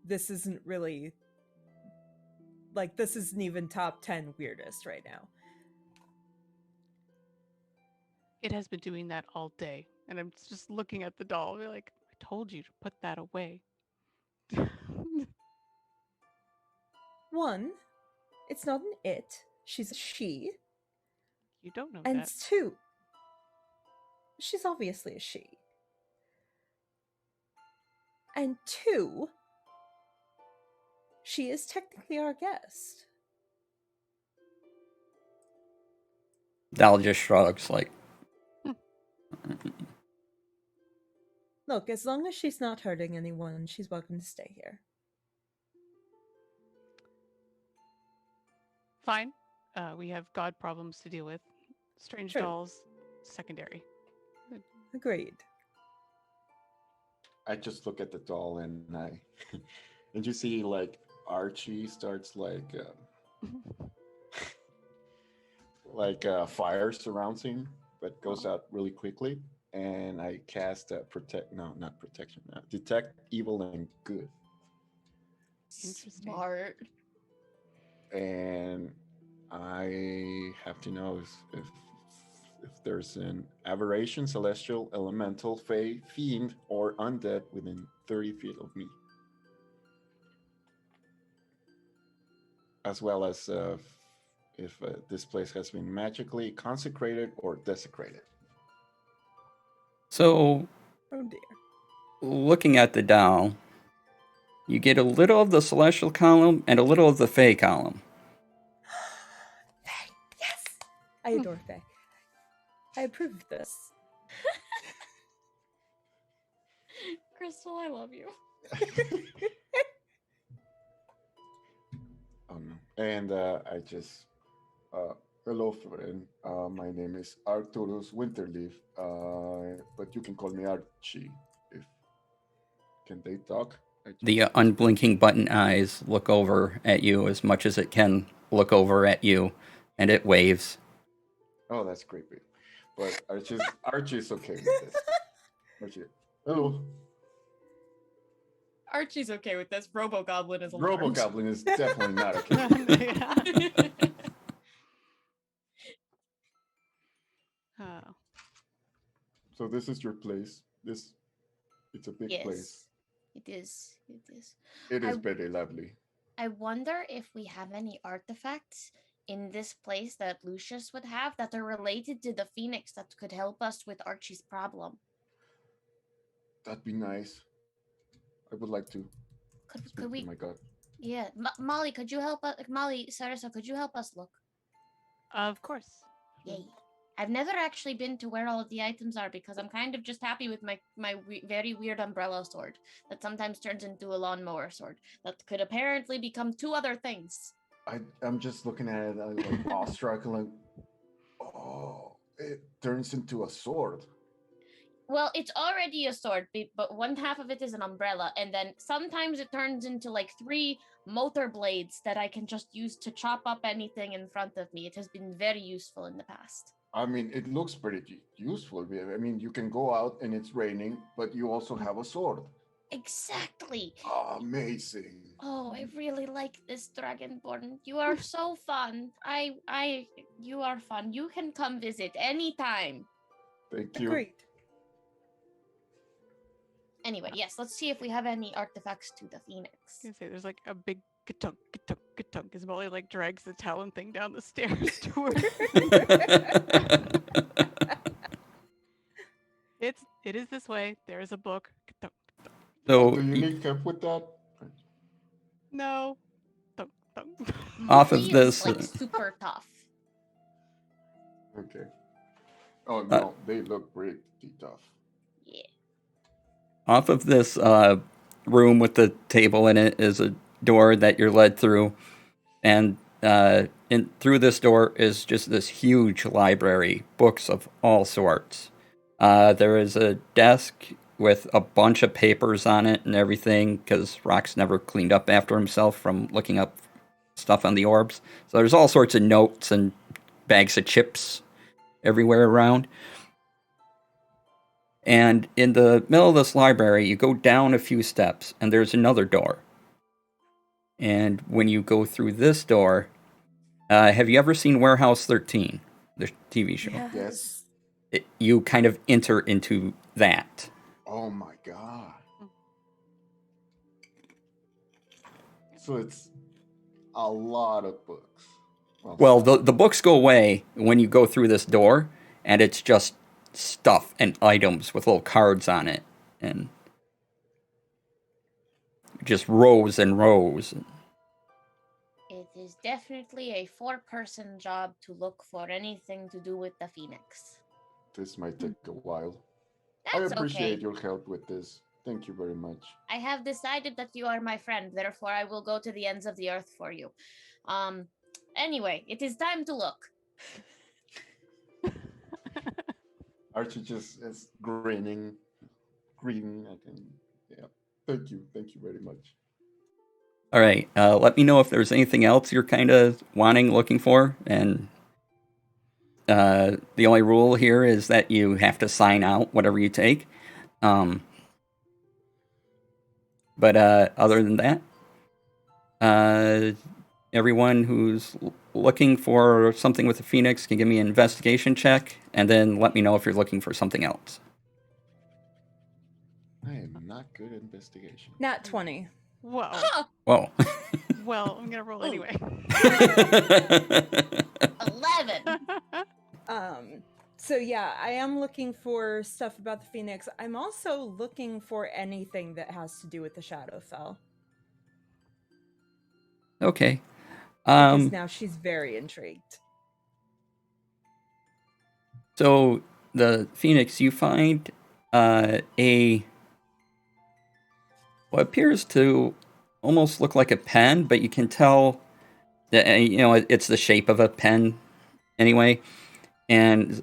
this isn't really... Like, this isn't even top 10 weirdest right now. It has been doing that all day. And I'm just looking at the doll. We're like, I told you to put that away. One, it's not an it, she's a she. You don't know And that. two, she's obviously a she. And two, she is technically our guest. Dal just shrugs like, Look, as long as she's not hurting anyone, she's welcome to stay here. Fine. We have god problems to deal with. Strange True. dolls, secondary. Agreed. I just look at the doll and and you see like Archie starts fire surrounds him, but goes out really quickly. And I cast not protection, detect evil and good. Interesting. Smart. And I have to know if there's an aberration, celestial, elemental, fey, fiend, or undead within 30 feet of me, as well as if this place has been magically consecrated or desecrated. so Oh dear. looking at the doll, you get a little of the celestial column and a little of the fey column. Faye, yes! I adore Faye. I approve of this. Crystal, I love you. Oh no! And I just hello, friend. My name is Arcturus Winterleaf, but you can call me Archie. If can they talk? The unblinking button eyes look over at you as much as it can look over at you, and it waves. Oh, that's creepy. But Archie's okay with this. Archie. Oh, Archie's okay with this. Robo Goblin is Robo alarmed. Goblin is definitely not okay. Oh. So this is your place. It's a big place. Yes, it is. It is. It is I- very lovely. I wonder if we have any artifacts in this place that Lucius would have that are related to the Phoenix that could help us with Archie's problem. That'd be nice. I would like to. Could we? Oh my god. Yeah, Molly, could you help us? Molly, Sarasa, could you help us look? Of course. Yay. I've never actually been to where all of the items are because I'm kind of just happy with my very weird umbrella sword that sometimes turns into a lawnmower sword that could apparently become two other things. I'm just looking at it like awestruck and like, oh, it turns into a sword. Well, it's already a sword, but one half of it is an umbrella, and then sometimes it turns into like 3 motor blades that I can just use to chop up anything in front of me. It has been very useful in the past. I mean, it looks pretty useful. I mean, you can go out and it's raining, but you also have a sword. Exactly. Amazing. Oh, I really like this Dragonborn. You are so fun. You are fun. You can come visit anytime. Thank you. Agreed. Anyway, yes, let's see if we have any artifacts to the Phoenix. I was gonna say there's like a big ka-tunk, ka-tunk, ka-tunk as Molly like drags the talon thing down the stairs to her. It is this way. There is a book. Ka-tunk, ka-tunk. So Do you need help with that? No. Tunk, tunk. Off of Molly this, is, like super tough. Okay. Oh no, they look pretty tough. Yeah. off of this room with the table in it is a door that you're led through, and through this door is just this huge library, books of all sorts. There is a desk with a bunch of papers on it and everything, because Rock's never cleaned up after himself from looking up stuff on the orbs. So there's all sorts of notes and bags of chips everywhere around. And in the middle of this library, you go down a few steps, and there's another door. And when you go through this door, have you ever seen Warehouse 13, the TV show? Yes. You kind of enter into that. Oh my god. So it's a lot of books. Well, the books go away when you go through this door, and it's just stuff and items with little cards on it, and just rows and rows. It is definitely a 4-person job to look for anything to do with the Phoenix. This might take a while. That's I appreciate okay. your help with this. Thank you very much. I have decided that you are my friend, therefore I will go to the ends of the earth for you. Anyway, it is time to look. Archie just is grinning. Yeah. Thank you very much. All right, let me know if there's anything else you're kind of wanting, looking for, and the only rule here is that you have to sign out whatever you take. But other than that, everyone who's looking for something with the Phoenix can give me an investigation check, and then let me know if you're looking for something else. I am not good at investigation. Nat 20. Whoa. Whoa. Well, I'm gonna roll Ooh. anyway. 11. So yeah, I am looking for stuff about the Phoenix. I'm also looking for anything that has to do with the Shadowfell. Okay. Because now she's very intrigued. So the Phoenix, you find what appears to almost look like a pen, but you can tell that it's the shape of a pen anyway, and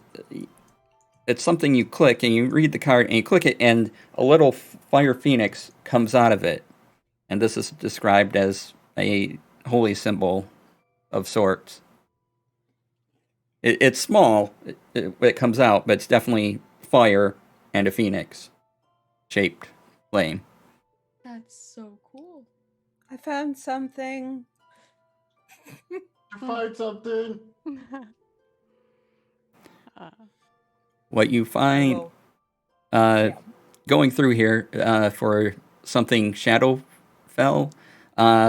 it's something you click and you read the card and you click it, and a little fire phoenix comes out of it, and this is described as a holy symbol of sorts. It's small, it comes out, but it's definitely fire and a phoenix shaped flame. That's so cool. I found something. You find something? What you I find will- going through here for something Shadowfell,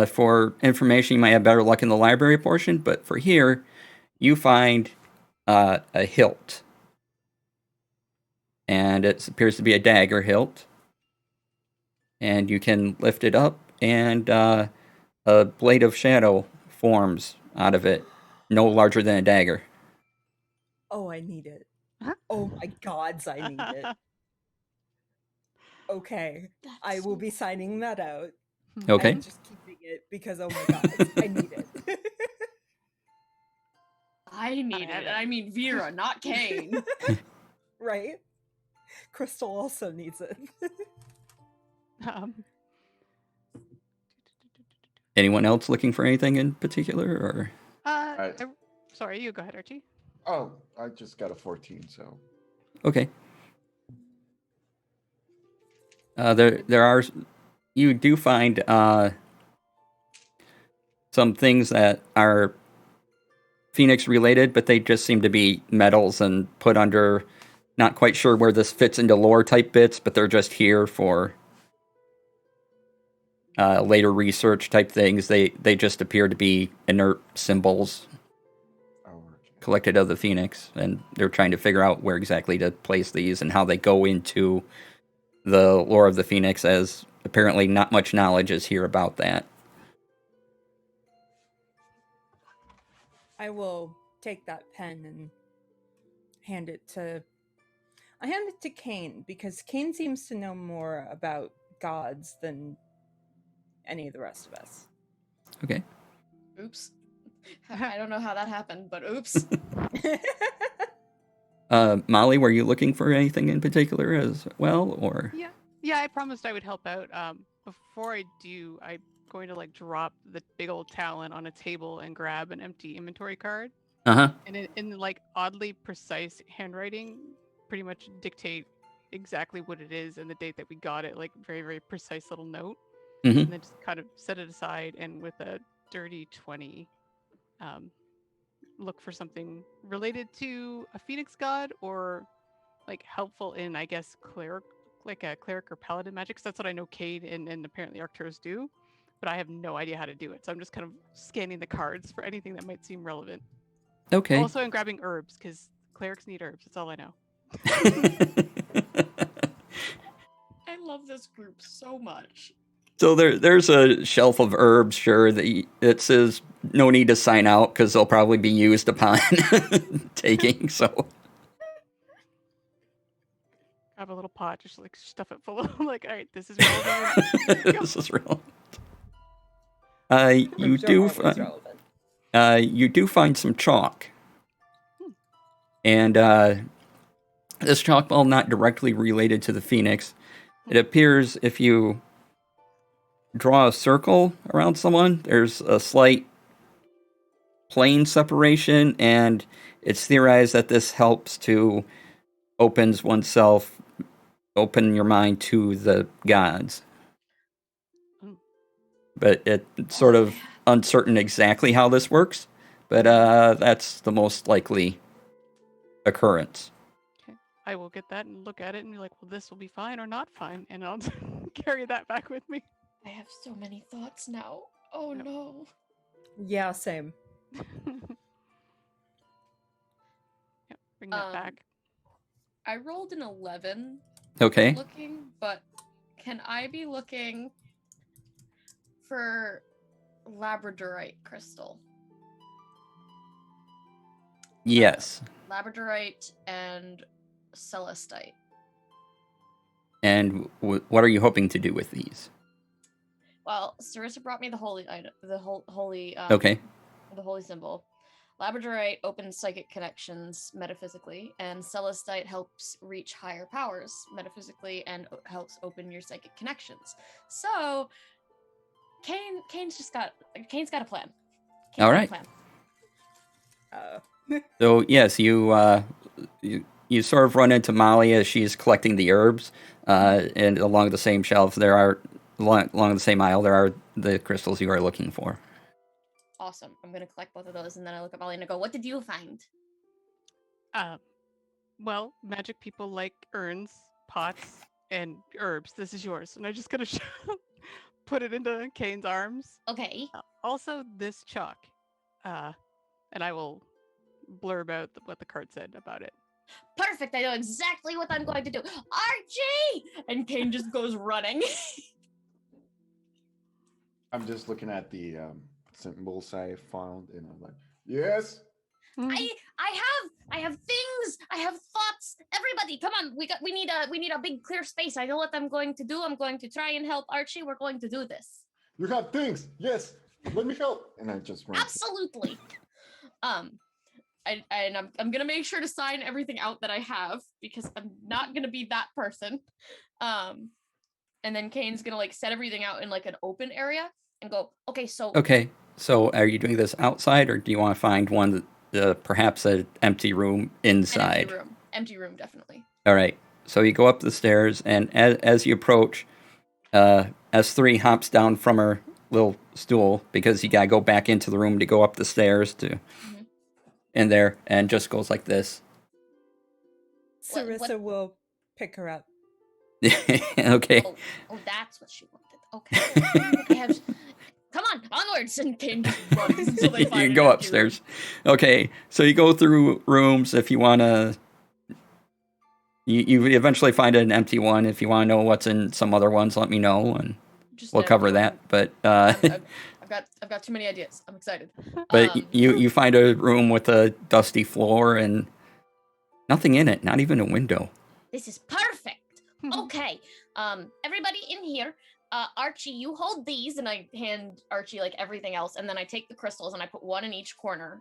for information, you might have better luck in the library portion, but for here, you find a hilt. And it appears to be a dagger hilt. And you can lift it up, and a blade of shadow forms out of it, no larger than a dagger. Oh, I need it. Huh? Oh my gods, I need it. Okay, That's I will so be signing that out. Okay. I'm just keeping it because oh my god, I need it. I need have it. it. I mean Vera, not Kane. Right? Crystal also needs it. Um, Anyone else looking for anything in particular, or Right. sorry, you go ahead, Archie. Oh, I just got a 14, so. okay? There are, you do find some things that are Phoenix related, but they just seem to be metals and put under. Not quite sure where this fits into lore type bits, but they're just here for later research type things. They just appear to be inert symbols Oh, okay. collected of the Phoenix, and they're trying to figure out where exactly to place these and how they go into the lore of the Phoenix, as apparently not much knowledge is here about that. I will take that pen and hand it to. I hand it to Kane because Kane seems to know more about gods than any of the rest of us. Okay. Oops. I don't know how that happened, but oops. Molly, were you looking for anything in particular as well, or? Yeah, I promised I would help out. Before I do, I'm going to like drop the big old talon on a table and grab an empty inventory card, Uh-huh. and in like oddly precise handwriting, pretty much dictate exactly what it is and the date that we got it, like very, very precise little note, Mm-hmm. and then just kind of set it aside, and with a dirty 20, look for something related to a phoenix god or like helpful in, I guess, cleric, like a cleric or paladin magic, 'cause that's what I know Cade and apparently Arcturus do, but I have no idea how to do it. So I'm just kind of scanning the cards for anything that might seem relevant. Okay. Also, I'm grabbing herbs because clerics need herbs. That's all I know. I love this group so much. So there's a shelf of herbs, sure, that it says no need to sign out because they'll probably be used upon taking, so. Grab a little pot, just like stuff it full of like, all right, this is relevant. This is real. Herbs You are do always find, relevant. you do find some chalk. And this chalk, while not directly related to the Phoenix, it appears if you draw a circle around someone, there's a slight plane separation, and it's theorized that this helps to open your mind to the gods. Mm. But it's sort of uncertain exactly how this works, but that's the most likely occurrence. Okay, I will get that and look at it and be like, well, this will be fine or not fine, and I'll carry that back with me. I have so many thoughts now. Oh Yep. no. Yeah, same. Yep, bring that back. I rolled an 11 Okay. looking, but can I be looking for labradorite crystal? Yes. Labradorite and celestite. And what are you hoping to do with these? Well, Sarissa brought me the holy item, the holy Okay. the holy symbol. Labradorite opens psychic connections metaphysically, and celestite helps reach higher powers metaphysically and helps open your psychic connections. So, Kane's got a plan. All right. So yes, you sort of run into Molly as she's collecting the herbs, and along the same shelf there are along the same aisle there are the crystals you are looking for. Awesome. I'm gonna collect both of those, and then I look at Molly and I go, "What did you find?" Well, magic people like urns, pots, and herbs. This is yours. And I'm just gonna put it into Kane's arms. Okay. Also, this chalk. And I will blurb out what the card said about it. Perfect. I know exactly what I'm going to do. Archie! And Kane just goes running. I'm just looking at the symbols I found, and I'm like, yes. I have things. I have thoughts. Everybody, come on. We need a big clear space. I know what I'm going to do. I'm going to try and help Archie. We're going to do this. You have things. Yes. Let me help. And I just run. Absolutely. I'm gonna make sure to sign everything out that I have because I'm not gonna be that person. And then Kane's gonna like set everything out in like an open area and go, okay, so are you doing this outside, or do you want to find one perhaps an empty room inside? Empty room, definitely. All right. So you go up the stairs, and as you approach, S3 hops down from her little stool because you gotta go back into the room to go up the stairs to in there, and just goes like this. Sarissa will pick her up. Okay. Oh, that's what she wanted. Okay. Come on, onwards, and Kane just runs until they find you can go upstairs. Okay, so you go through rooms if you want to. You eventually find an empty one. If you want to know what's in some other ones, let me know, and we'll cover that. But I've got too many ideas. I'm excited. But you find a room with a dusty floor and nothing in it, not even a window. This is perfect. Okay, everybody in here. Archie, you hold these, and I hand Archie like everything else, and then I take the crystals and I put one in each corner,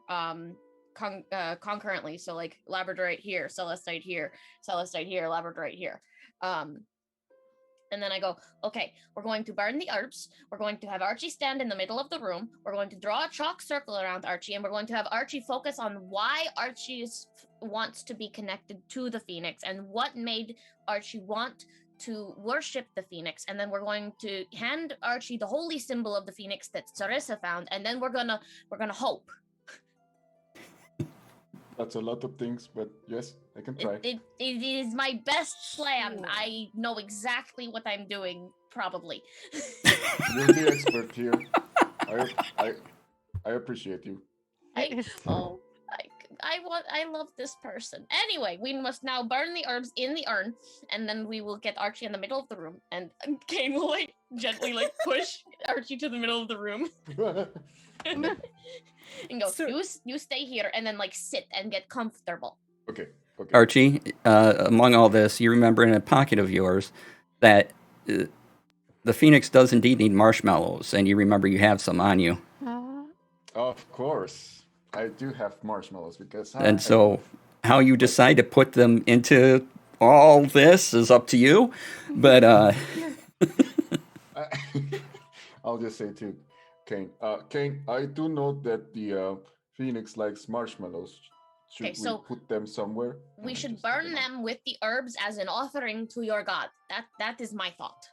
concurrently. So like labradorite here, celestite here, labradorite here. And then I go, okay, we're going to burn the herbs. We're going to have Archie stand in the middle of the room. We're going to draw a chalk circle around Archie, and we're going to have Archie focus on why Archie wants to be connected to the Phoenix and what made Archie want to worship the Phoenix. And then we're going to hand Archie the holy symbol of the Phoenix that Sarissa found, and then we're gonna hope. That's a lot of things, but yes, I can try. It is my best plan. I know exactly what I'm doing, probably. You're the expert here. I appreciate you. I love this person. Anyway, we must now burn the herbs in the urn, and then we will get Archie in the middle of the room, and Kane will like gently like push Archie to the middle of the room. And go, you stay here, and then like sit and get comfortable. Okay. Archie, among all this, you remember in a pocket of yours that the Phoenix does indeed need marshmallows, and you remember you have some on you. Of course, I do have marshmallows because. So, how you decide to put them into all this is up to you, but I'll just say to Kane. Kane, I do know that the Phoenix likes marshmallows. Should we put them somewhere? We should burn them with the herbs as an offering to your god. That is my thought.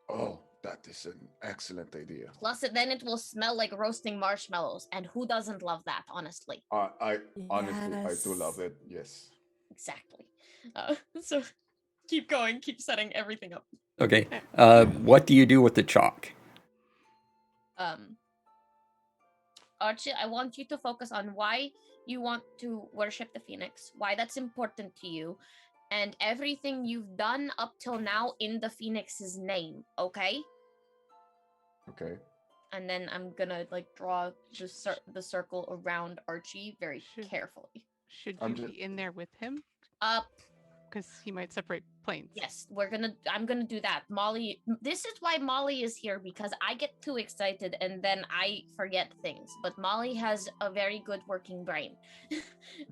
Oh, that is an excellent idea. Plus, then it will smell like roasting marshmallows, and who doesn't love that? Honestly. Honestly, I do love it. Yes. Exactly. So, keep going. Keep setting everything up. Okay. What do you do with the chalk? Archie, I want you to focus on why you want to worship the Phoenix, why that's important to you, and everything you've done up till now in the Phoenix's name, okay? Okay. And then I'm gonna like draw the circle around Archie very carefully. Should you be in there with him? Because he might separate planes. Yes, I'm gonna do that. Molly, this is why Molly is here, because I get too excited and then I forget things. But Molly has a very good working brain.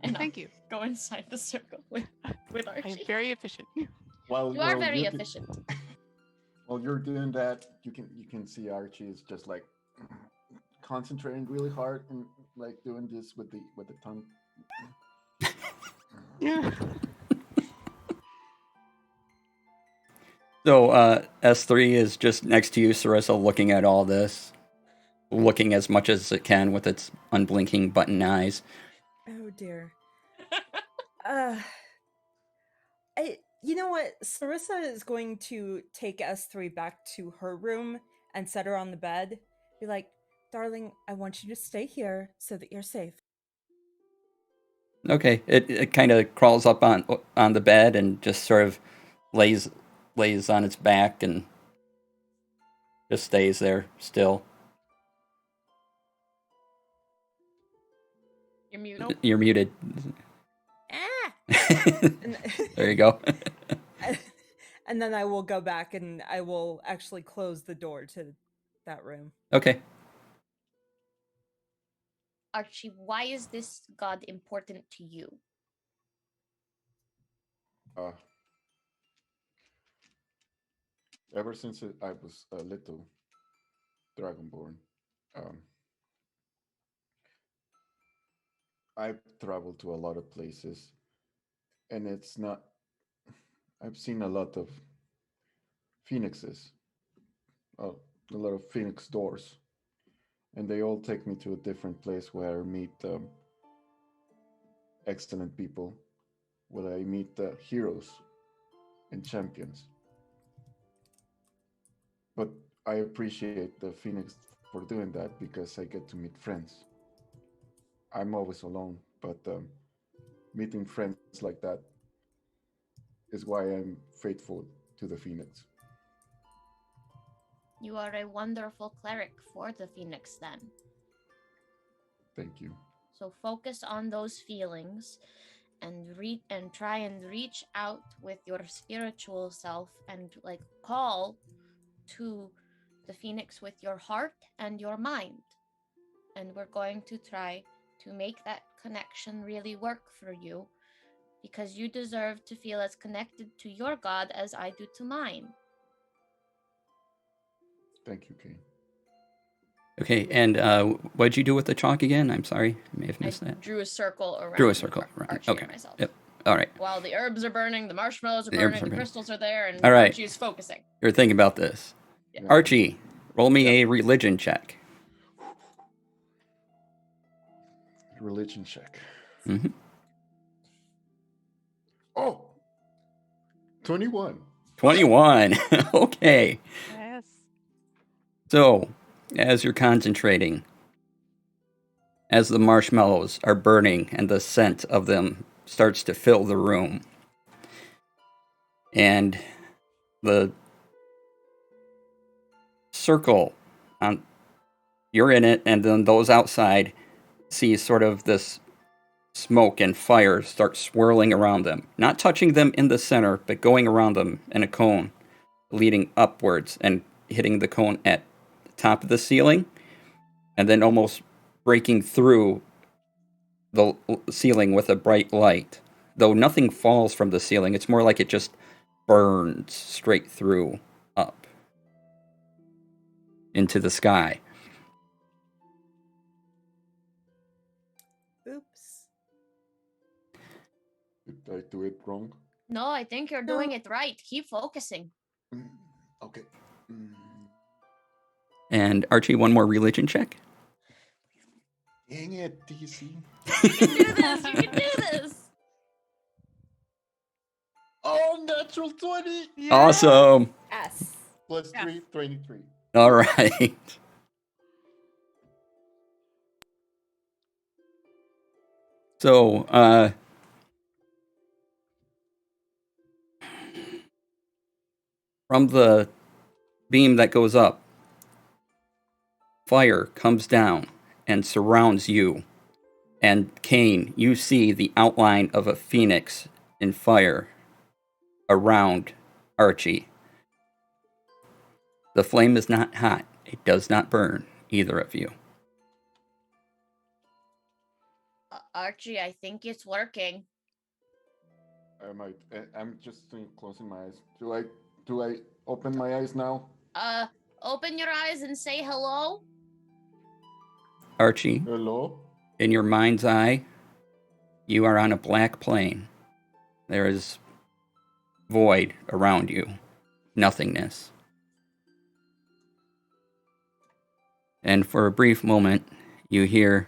And Thank you. Go inside the circle with Archie. I'm very efficient. You are very efficient. While you're doing that, you can see Archie is just like concentrating really hard and like doing this with the tongue. Yeah. So S3 is just next to you, Sarissa, looking at all this, looking as much as it can with its unblinking button eyes. Oh dear. You know what? Sarissa is going to take S3 back to her room and set her on the bed. Be like, darling, I want you to stay here so that you're safe. Okay, it kind of crawls up on the bed and just sort of lays on its back and just stays there still. You're mute. Nope. You're muted. Ah! There you go. And then I will go back and I will actually close the door to that room. Okay. Archie, why is this god important to you? Uh, ever since I was a little dragonborn, um, I've traveled to a lot of places, and it's not. I've seen a lot of phoenixes, uh, a lot of phoenix doors, and they all take me to a different place where I meet excellent people, where I meet heroes and champions. But I appreciate the phoenix for doing that because I get to meet friends. I'm always alone, but meeting friends like that is why I'm faithful to the phoenix. You are a wonderful cleric for the Phoenix, then. Thank you. So focus on those feelings and try and reach out with your spiritual self and like call to the Phoenix with your heart and your mind. And we're going to try to make that connection really work for you because you deserve to feel as connected to your god as I do to mine. Thank you, Kane. Okay, and what'd you do with the chalk again? I'm sorry, I may have I missed that. drew a circle around Drew a circle. Right. Archie Okay. and myself. Yep. All right. While the herbs are burning, the marshmallows are The herbs burning, are the burning. crystals are there, and All right. Archie is focusing. You're thinking about this. Yeah. Archie, roll me Yeah. a religion check. Religion check. Mm-hmm. Oh, 21. 21. Okay. Yes. So, as you're concentrating, as the marshmallows are burning and the scent of them starts to fill the room, and the circle on you're in it, and then those outside see sort of this smoke and fire start swirling around them, not touching them in the center, but going around them in a cone, leading upwards and hitting the cone at the top of the ceiling, and then almost breaking through the ceiling with a bright light. Though nothing falls from the ceiling, it's more like it just burns straight through up into the sky. Oops. Did I do it wrong? No, I think you're doing it right. Keep focusing. Mm, okay. Mm, And Archie, one more religion check. dang it, DC. You can do this. You can do this. Oh, natural 20 Yeah. Awesome. S. plus Yeah. 3, 23. All right. So, from the beam that goes up, fire comes down and surrounds you. And Kane, you see the outline of a phoenix in fire around Archie. The flame is not hot. It does not burn either of you. Archie, I think it's working. I'm just closing my eyes. Do I open my eyes now. Open your eyes and say hello. Archie, Hello? in your mind's eye, you are on a black plane. There is void around you, nothingness. And for a brief moment, you hear,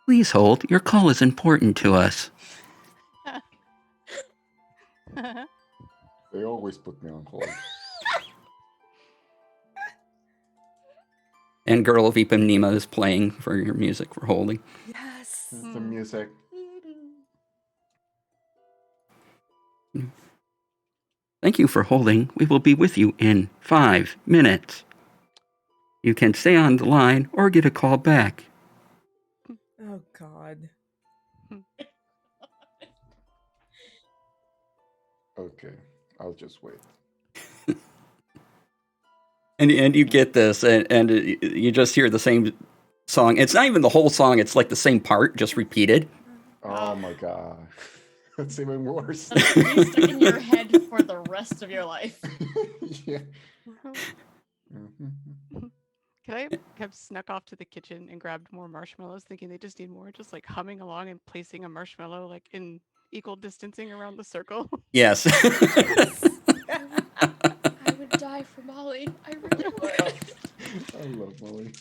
"Please hold, your call is important to us." They always put me on hold. And Girl of Ipanema is playing for your music for holding. Yes. It's the music. Thank you for holding. We will be with you in 5 minutes. You can stay on the line or get a call back. Oh God. Okay, I'll just wait. And you get this, and you just hear the same song. It's not even the whole song. It's like the same part, just repeated. Oh my god. That's even worse. That's gonna be stuck in your head for the rest of your life. Yeah. Could I have snuck off to the kitchen and grabbed more marshmallows, thinking they just need more, just like humming along and placing a marshmallow like in equal distancing around the circle? Yes. I would die for Molly. I really would. I love Molly.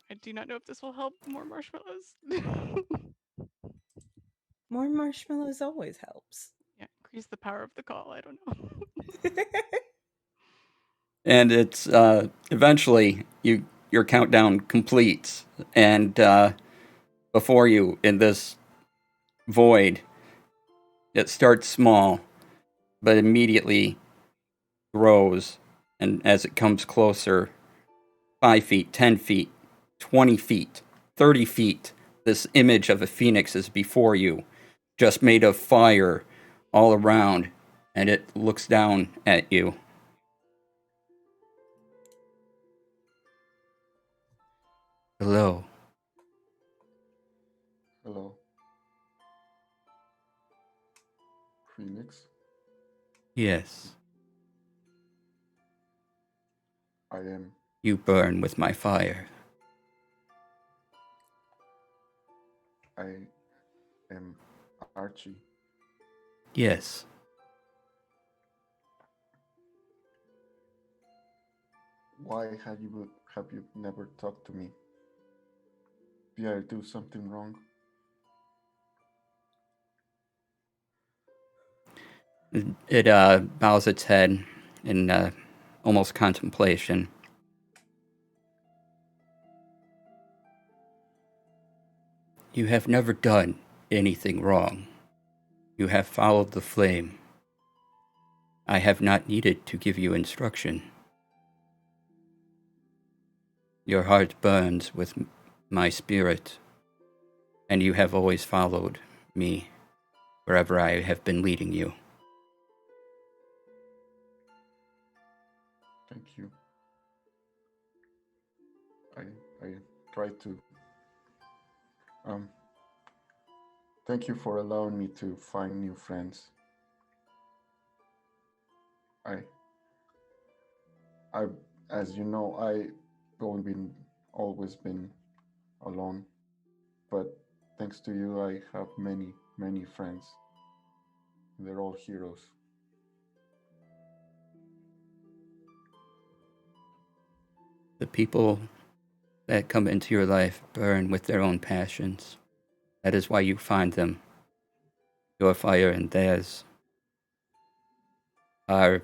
I do not know if this will help more marshmallows. More marshmallows always helps. Yeah, increase the power of the call. I don't know. And it's eventually your countdown completes, and before you in this void, it starts small, but immediately grows, and as it comes closer, 5 feet, 10 feet, 20 feet, 30 feet, this image of a phoenix is before you, just made of fire all around, and it looks down at you. Hello. Hello. Phoenix. Yes. I am. You burn with my fire. I am Archie. Yes. Why have you never talked to me? Did I do something wrong? It bows its head in almost contemplation. You have never done anything wrong. You have followed the flame. I have not needed to give you instruction. Your heart burns with my spirit, and you have always followed me wherever I have been leading you. Thank you. I try to. Thank you for allowing me to find new friends. I, as you know, I always been alone, but thanks to you, I have many friends. They're all heroes. The people that come into your life burn with their own passions. That is why you find them. Your fire and theirs are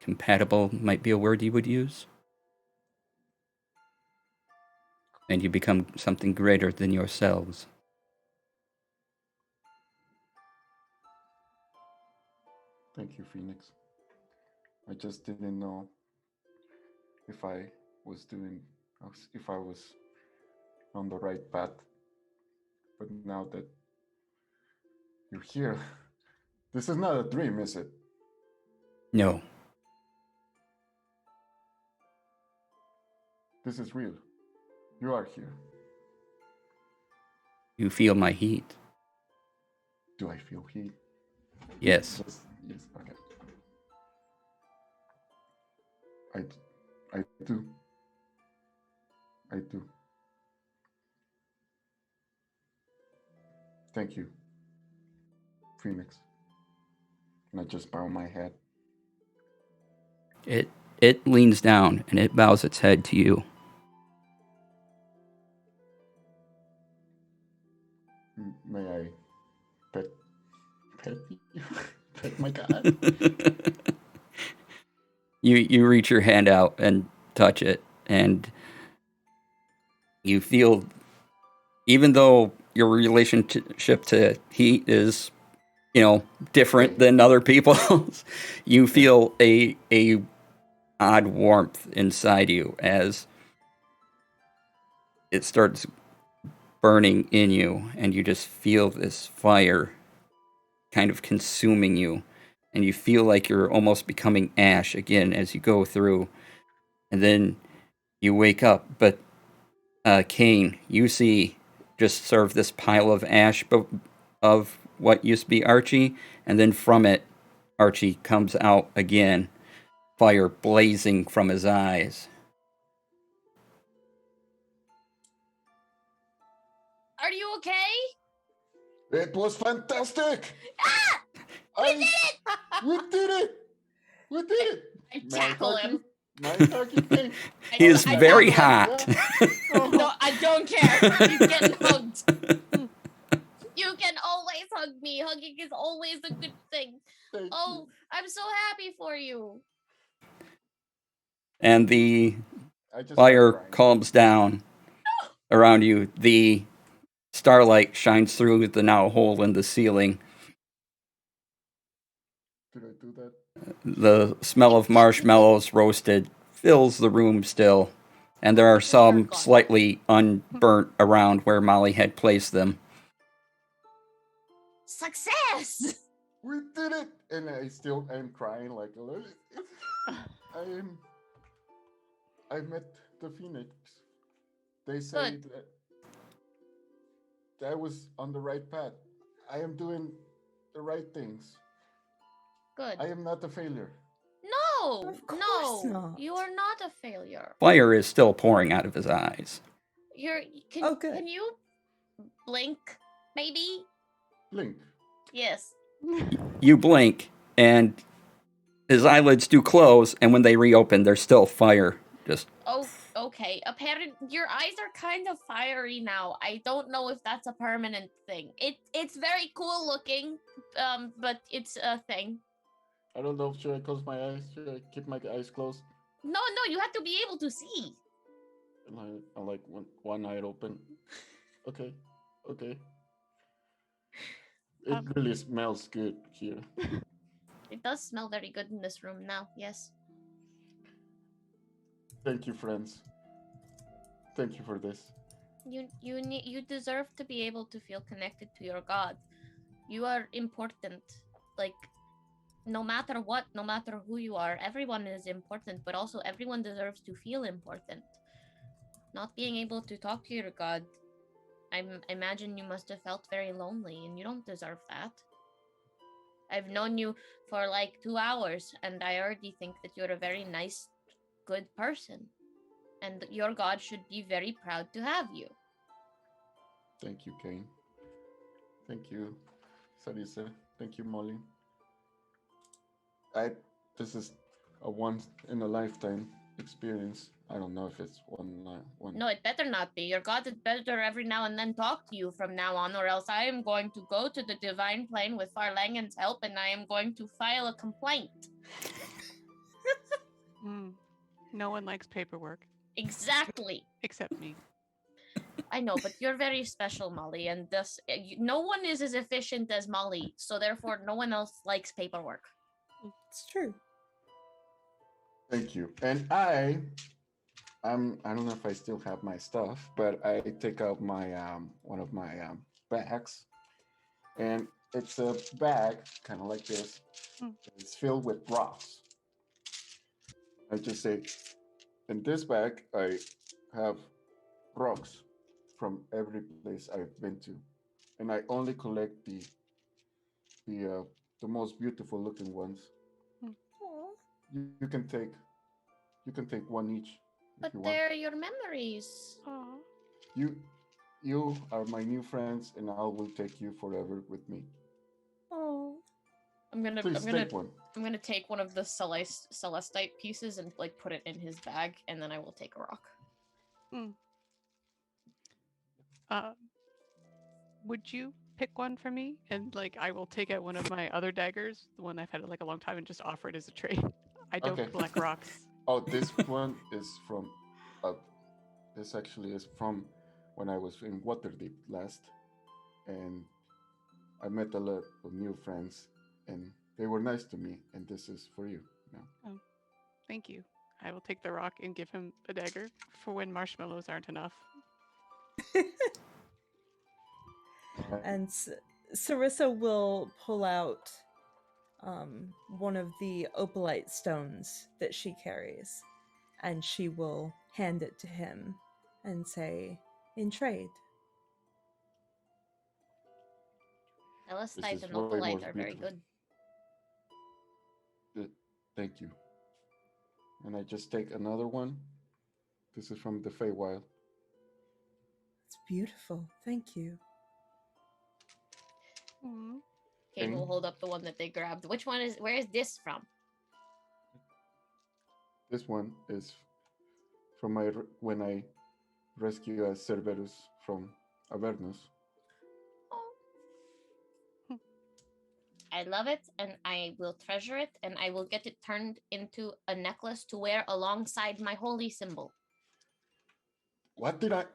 compatible, might be a word you would use. And you become something greater than yourselves. Thank you, Phoenix. I just didn't know if I was doing, if I was on the right path. But now that you're here, this is not a dream, is it? No, This is real. You are here. you feel my heat. Do I feel heat? Yes. Yes. Okay. I, I do. I do. Thank you, Phoenix. And I just bow my head. It leans down and it bows its head to you. May I pet you? Pet my god? You reach your hand out and touch it, and you feel, even though your relationship to heat is, different than other people's, you feel a odd warmth inside you as it starts burning in you, and you just feel this fire kind of consuming you, and you feel like you're almost becoming ash again as you go through, and then you wake up. But Kane, you see just sort of this pile of ash of what used to be Archie, and then from it, Archie comes out again, fire blazing from his eyes. Are you okay? It was fantastic! Ah! We did it! We did it! We did it! I tackle him. May I hug you, Kane? He is I very tackle hot. No, I don't care. He's getting hugged. You can always hug me. Hugging is always a good thing. Thank Oh, I'm so happy for you. And the I just fire start crying. calms down around you. The starlight shines through the now hole in the ceiling. Did I do that? The smell of marshmallows roasted fills the room still, and there are some slightly unburnt around where Molly had placed them. Success! We did it! And I still am crying like a little. I met the Phoenix. They say that I was on the right path. I am doing the right things. Good. I am not a failure. No, Of course no, not. you are not a failure. Fire is still pouring out of his eyes. Oh, good. Can you blink, maybe? Blink. Yes. You blink, and his eyelids do close, and when they reopen, there's still fire. Just Oh, okay. Apparently, your eyes are kind of fiery now. I don't know if that's a permanent thing. It's very cool looking, but it's a thing. I don't know. Should I close my eyes? Should I keep my eyes closed? No, you have to be able to see. And I like one eye open. Okay. It really smells good here. It does smell very good in this room now. Yes. Thank you, friends. Thank you for this. You deserve to be able to feel connected to your god. You are important. Like, no matter what, no matter who you are, everyone is important, but also everyone deserves to feel important. Not being able to talk to your god, I imagine you must have felt very lonely, and you don't deserve that. I've known you for like 2 hours, and I already think that you're a very nice, good person. And your god should be very proud to have you. Thank you, Kane. Thank you, Sarisa. Thank you, Molly. This is a once in a lifetime experience. I don't know if it's one. No, it better not be. Your god had better every now and then talk to you from now on, or else I am going to go to the divine plane with Farlangen's help, and I am going to file a complaint. No one likes paperwork. Exactly. Except me. I know, but you're very special, Molly, and no one is as efficient as Molly, so therefore no one else likes paperwork. It's true. Thank you. And I don't know if I still have my stuff, but I take out my one of my bags, and it's a bag kind of like this. It's filled with rocks. I just say, in this bag I have rocks from every place I've been to, and I only collect the most beautiful looking ones. Aw. You can take You can take one each if But you want. they're your memories. Aw. You are my new friends, and I will take you forever with me. Oh. Please take one. I'm gonna take one of the celestite pieces and like put it in his bag, and then I will take a rock. Uh, would you pick one for me? And like, I will take out one of my other daggers, the one I've had like a long time, and just offer it as a trade. I don't Okay. collect rocks. Oh, this one is from. This actually is from when I was in Waterdeep last, and I met a lot of new friends, and they were nice to me. And this is for you. Now. Thank you. I will take the rock and give him a dagger for when marshmallows aren't enough. And Sarissa will pull out one of the opalite stones that she carries, and she will hand it to him and say, "In trade." Celestite and way more opalite are very beautiful. good. Thank you. And I just take another one. This is from the Feywild. It's beautiful. Thank you. Kane will hold up the one that they grabbed. Which one is? Where is this from? This one is from when I rescue a Cerberus from Avernus. I love it, and I will treasure it, and I will get it turned into a necklace to wear alongside my holy symbol. Why did I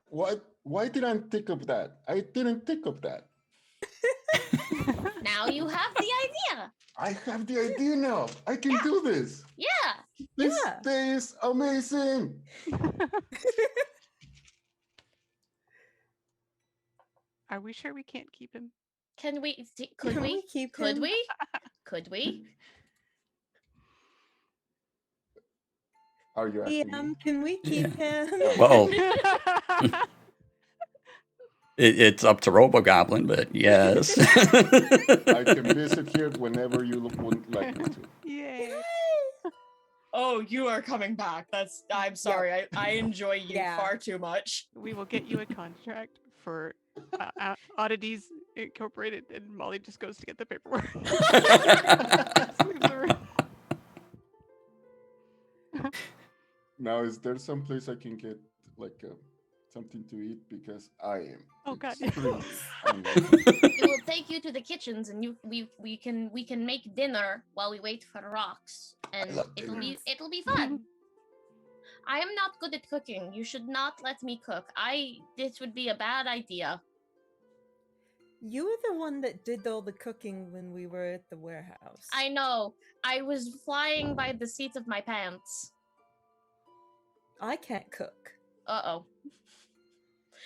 think of that? I didn't think of that. Now you have the idea. I have the idea now. I can do this. Yeah. This day is amazing. Are we sure we can't keep him? Can we? Could Can we? we keep Could him? we? Could we? Are you asking me? Can we keep him? Well, it's up to RoboGoblin, but yes. I can visit here whenever you would like me to. Yay! Oh, you are coming back. I'm sorry. I enjoy you far too much. We will get you a contract for Oddities Incorporated, and Molly just goes to get the paperwork. Just leaves the room. Now, is there some place I can get like something to eat, because I am. Oh God! extremely hungry. We will take you to the kitchens, and we can make dinner while we wait for rocks, and love it'll be fun. I am not good at cooking. You should not let me cook. This would be a bad idea. You were the one that did all the cooking when we were at the warehouse. I know. I was flying by the seat of my pants. I can't cook. Uh-oh.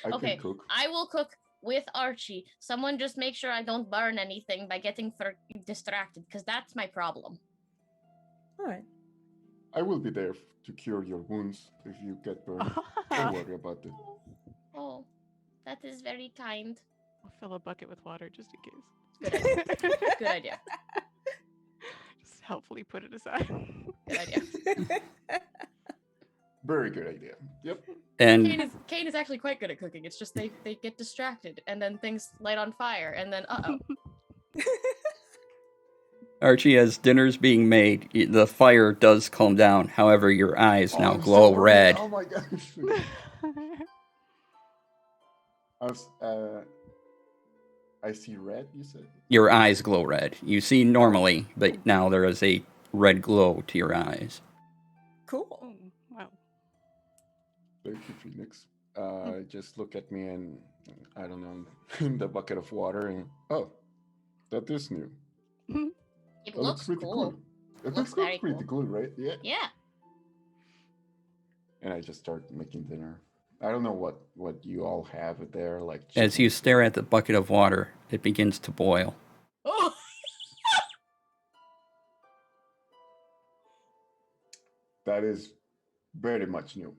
I Okay, can cook. I will cook with Archie. Someone just make sure I don't burn anything by getting distracted, because that's my problem. All right. I will be there to cure your wounds if you get burned. Don't worry about it. Oh, that is very kind. I'll fill a bucket with water just in case. Good idea. Good idea. Just helpfully put it aside. Good idea. Very good idea. Yep. And Kane is actually quite good at cooking. It's just they get distracted, and then things light on fire, and then Archie, as dinner's being made, the fire does calm down. However, your eyes now I'm glow sorry. red. Oh my gosh. I see red, you said? Your eyes glow red. You see normally, but now there is a red glow to your eyes. Cool. Oh, wow. Thank you, Phoenix. Just look at me and, I don't know, in the bucket of water, and that is new. it That looks pretty cool. It Looks looks very pretty cool, right? Yeah. Yeah. And I just start making dinner. I don't know what you all have there, like. As you chicken. stare at the bucket of water, it begins to boil. Oh, That is very much new.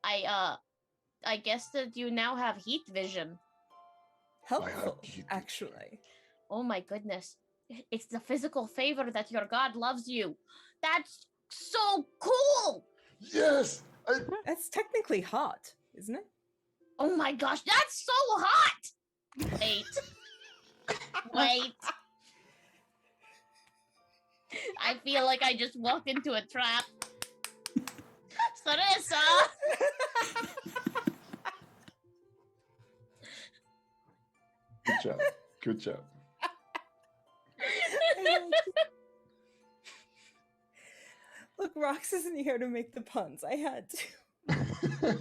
I guess that you now have heat vision. Helpful, heat vision. actually. Oh my goodness. It's the physical favor that your god loves you. That's so cool! Yes. That's technically hot, isn't it? Oh my gosh, that's so hot! Wait. Wait. I feel like I just walked into a trap. Sarissa! Good job. Good job. Look, Rox isn't here to make the puns. I had to.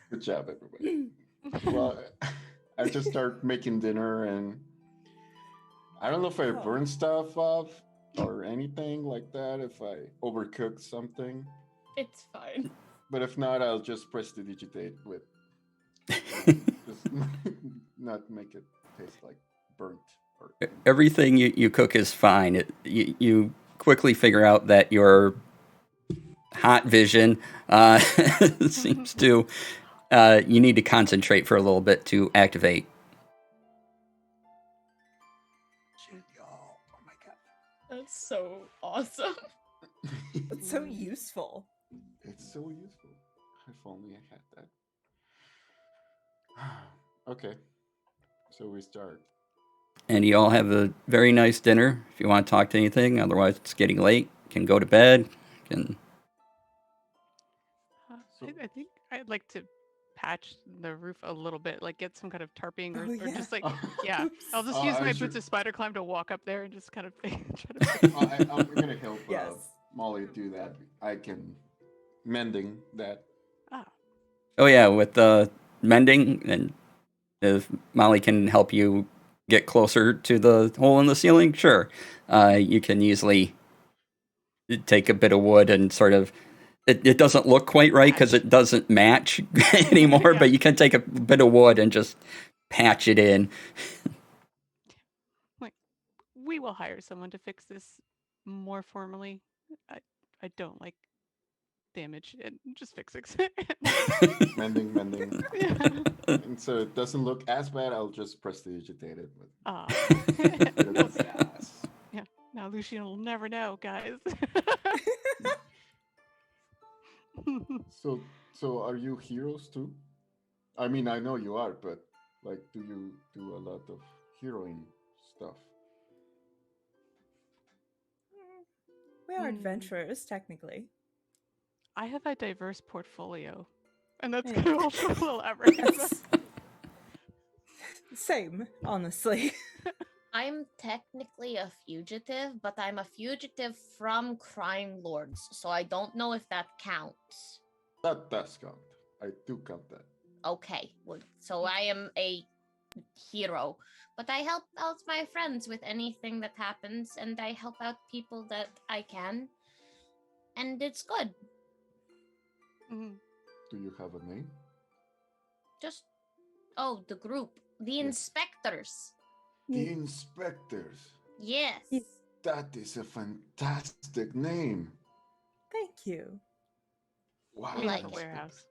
Good job, everybody. Well, I just start making dinner, and I don't know if I Oh. burn stuff off or anything like that, if I overcook something. It's fine. But if not, I'll just press the digitate with just not make it taste like burnt. Or Everything you cook is fine. You quickly figure out that your hot vision seems to you need to concentrate for a little bit to activate. shit, y'all. Oh my god. That's so awesome. It's so useful. It's so useful. If only I had that. Okay. So we start. And you all have a very nice dinner. If you want to talk to anything, otherwise it's getting late. Can go to bed. Can I think I'd like to patch the roof a little bit, like get some kind of tarping or, Oh, or yeah. just like, Oh. yeah. Oops. I'll just Oh, use I my should- boots of spider climb to walk up there and just kind of try to I'm gonna help Yes. Molly do that. I can mending that. Oh yeah, with the mending, and if Molly can help you get closer to the hole in the ceiling, sure. You can easily take a bit of wood and sort of. It doesn't look quite right because it doesn't match anymore, Yeah. but you can take a bit of wood and just patch it in. we will hire someone to fix this more formally. I don't like damage and just fix it. Mending. Yeah. And so it doesn't look as bad. I'll just press the digitate it. But We'll see. yes. Now Lucian will never know, guys. So are you heroes too? I mean, I know you are, but like, do you do a lot of heroing stuff? We are Hmm. adventurers, technically. I have a diverse portfolio, and that's Yeah. kind of also a little average. That's same, honestly. I'm technically a fugitive, but I'm a fugitive from crime lords, so I don't know if that counts. That does count. I do count that. Okay, well, so I am a hero, but I help out my friends with anything that happens, and I help out people that I can, and it's good. Mhm. Do you have a name? Just the group, the Yes. Inspectres. The Inspectres. Yes. Yes. That is a fantastic name. Thank you. Wow. We have a Like- warehouse.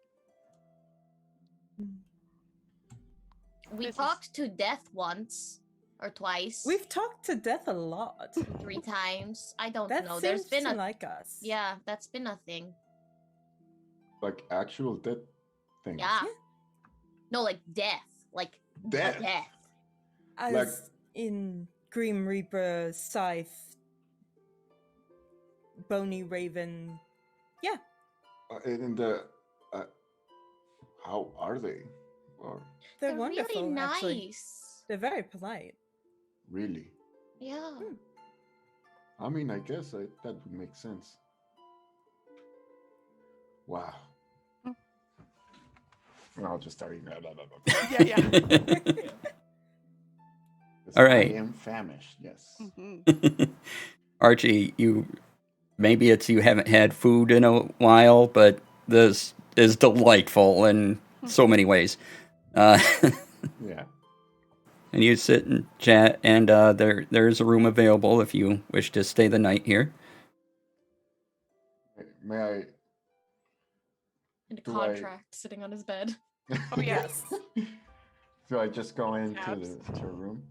We This is- talked to death once or twice. We've talked to death a lot. 3 times. I don't That know. seems There's been to a like us. yeah, that's been a thing. Like actual dead things. Yeah. Yeah. No, like death. Like Death. a death. As Like- in Grim Reaper, Scythe, Bony Raven. Yeah. And how are they? Or They're wonderful, really actually. nice. They're very polite. really? Yeah. I mean, I guess that would make sense. Wow. Mm. I'll just start eating. Yeah. Yes, All right. I am famished. Yes. Mhm. Archie, maybe it's you haven't had food in a while, but this is delightful in so many ways. Yeah. And you sit and chat, and there's a room available if you wish to stay the night here. May I? In a Do I- contract sitting on his bed. Oh, yeah. Yes. So I just go into Cabs. to a room.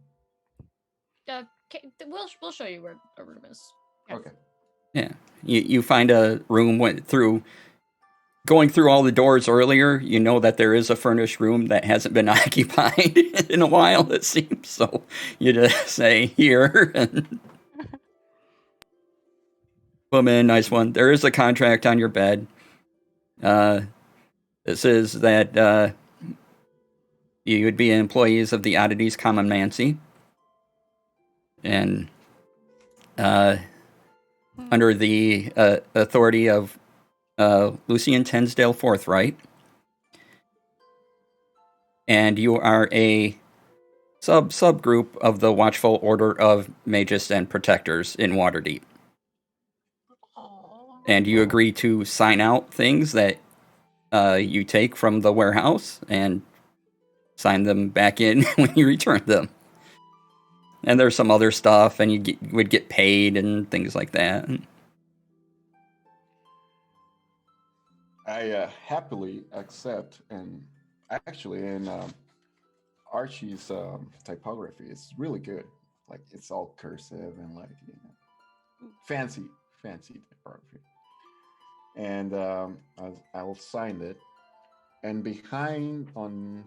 We'll show you where a room is. Yes. Okay. Yeah. You find a room going through all the doors earlier, you know that there is a furnished room that hasn't been occupied in a while, it seems. So you just say here and boom in, nice one. There is a contract on your bed. It says that you would be employees of the Oddities Commonmancy. And under the authority of Lucian Tensdale Forthright. And you are a subgroup of the Watchful Order of Magus and Protectors in Waterdeep. Aww. And you agree to sign out things that you take from the warehouse and sign them back in when you return them. And there's some other stuff, and you would get paid and things like that. I happily accept, and actually, in Archie's typography, it's really good. Like it's all cursive and like fancy typography. And I'll sign it, and behind on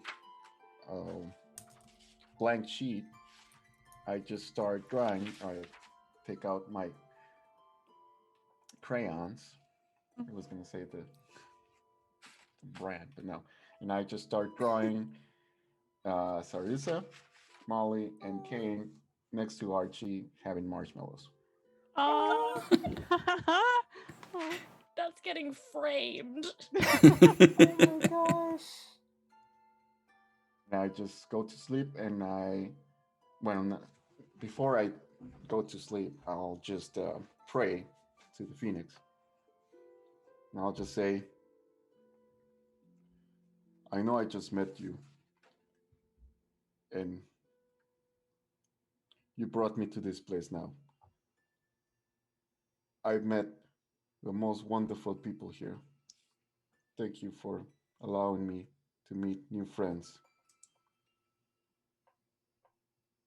a blank sheet, I just start drawing. I take out my crayons. I was gonna say the brand, but no. And I just start drawing Sarissa, Molly, and Kane next to Archie having marshmallows. Oh. That's getting framed. Oh my gosh. And I just go to sleep, and before I go to sleep, I'll just pray to the Phoenix. And I'll just say, I know I just met you, and you brought me to this place now. I've met the most wonderful people here. Thank you for allowing me to meet new friends.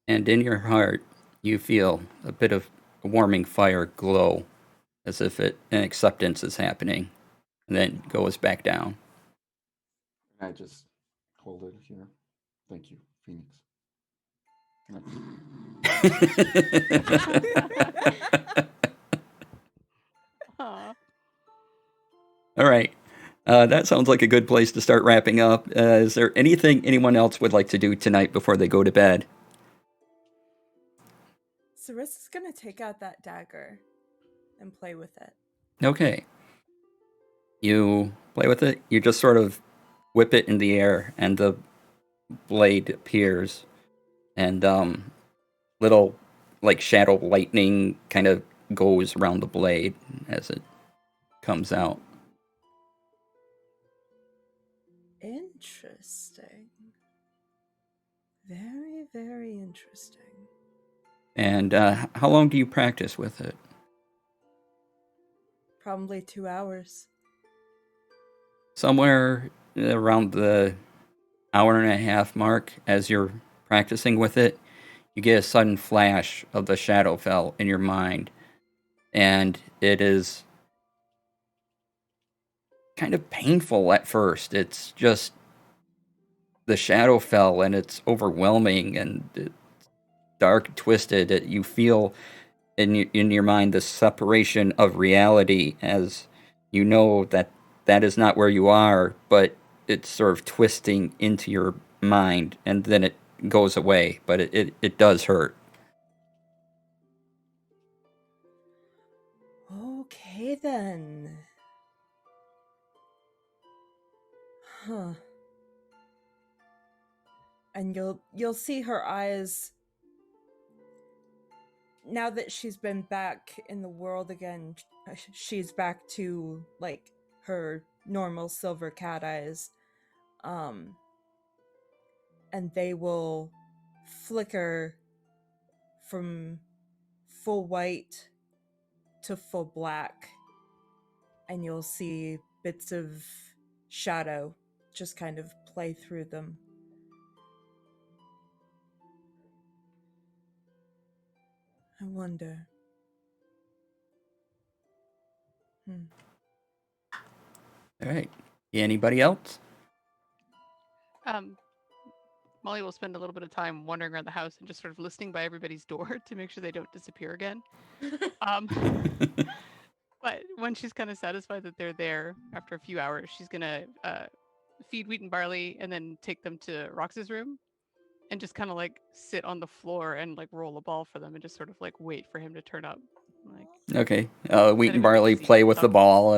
And in your heart, you feel a bit of a warming fire glow, as if an acceptance is happening, and then goes back down. And I just hold it here. Thank you, Phoenix. Aw. All right. That sounds like a good place to start wrapping up. Is there anything anyone else would like to do tonight before they go to bed? Sarissa's gonna take out that dagger and play with it. Okay. You play with it. You just sort of whip it in the air, and the blade appears, and little like shadow lightning kind of goes around the blade as it comes out. Interesting. Very, very interesting. And how long do you practice with it? Probably 2 hours. Somewhere around the hour and a half mark, as you're practicing with it, you get a sudden flash of the Shadowfell in your mind, and it is kind of painful at first. It's just the Shadowfell, and it's overwhelming, and it's dark, twisted. You feel in your mind the separation of reality, as you know that is not where you are, but it's sort of twisting into your mind, and then it goes away, but it does hurt. Okay then. Huh. And you'll see her eyes now that she's been back in the world again. She's back to like her normal silver cat eyes. And they will flicker from full white to full black, and you'll see bits of shadow just kind of play through them. I wonder. All right. Anybody else? Molly will spend a little bit of time wandering around the house and just sort of listening by everybody's door to make sure they don't disappear again. But when she's kind of satisfied that they're there after a few hours, she's gonna feed wheat and barley and then take them to Rox's room and just kind of like sit on the floor and like roll a ball for them and just sort of like wait for him to turn up. Like, Okay. Wheat Instead and of being barley busy play with the talking. ball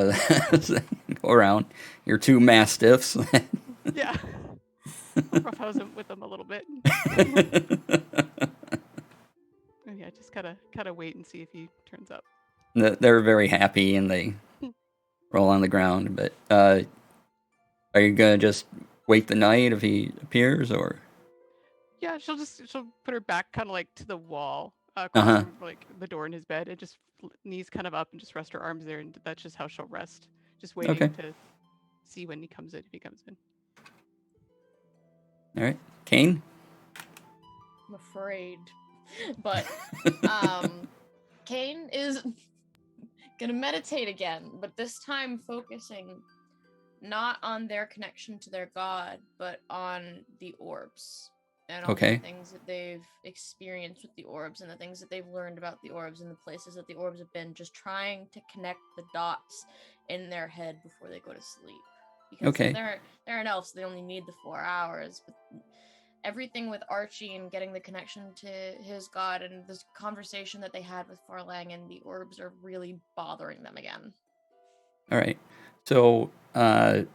as they go around. Your two mastiffs. yeah, roughhouse him with them a little bit. And yeah, just kind of wait and see if he turns up. They're very happy and they roll on the ground. But are you gonna just wait the night if he appears, or? Yeah, she'll put her back kind of like to the wall, across Uh-huh. from like the door in his bed, and just knees kind of up and just rest her arms there, and that's just how she'll rest, just waiting Okay. to see when he comes in, if he comes in. All right. Kane? I'm afraid. But Kane is gonna meditate again, but this time focusing not on their connection to their god, but on the orbs and all Okay. the things that they've experienced with the orbs and the things that they've learned about the orbs and the places that the orbs have been, just trying to connect the dots in their head before they go to sleep. Because Okay. they're an elf, so they only need the 4 hours, but everything with Archie and getting the connection to his god and this conversation that they had with Farlang and the orbs are really bothering them again. All right. So, and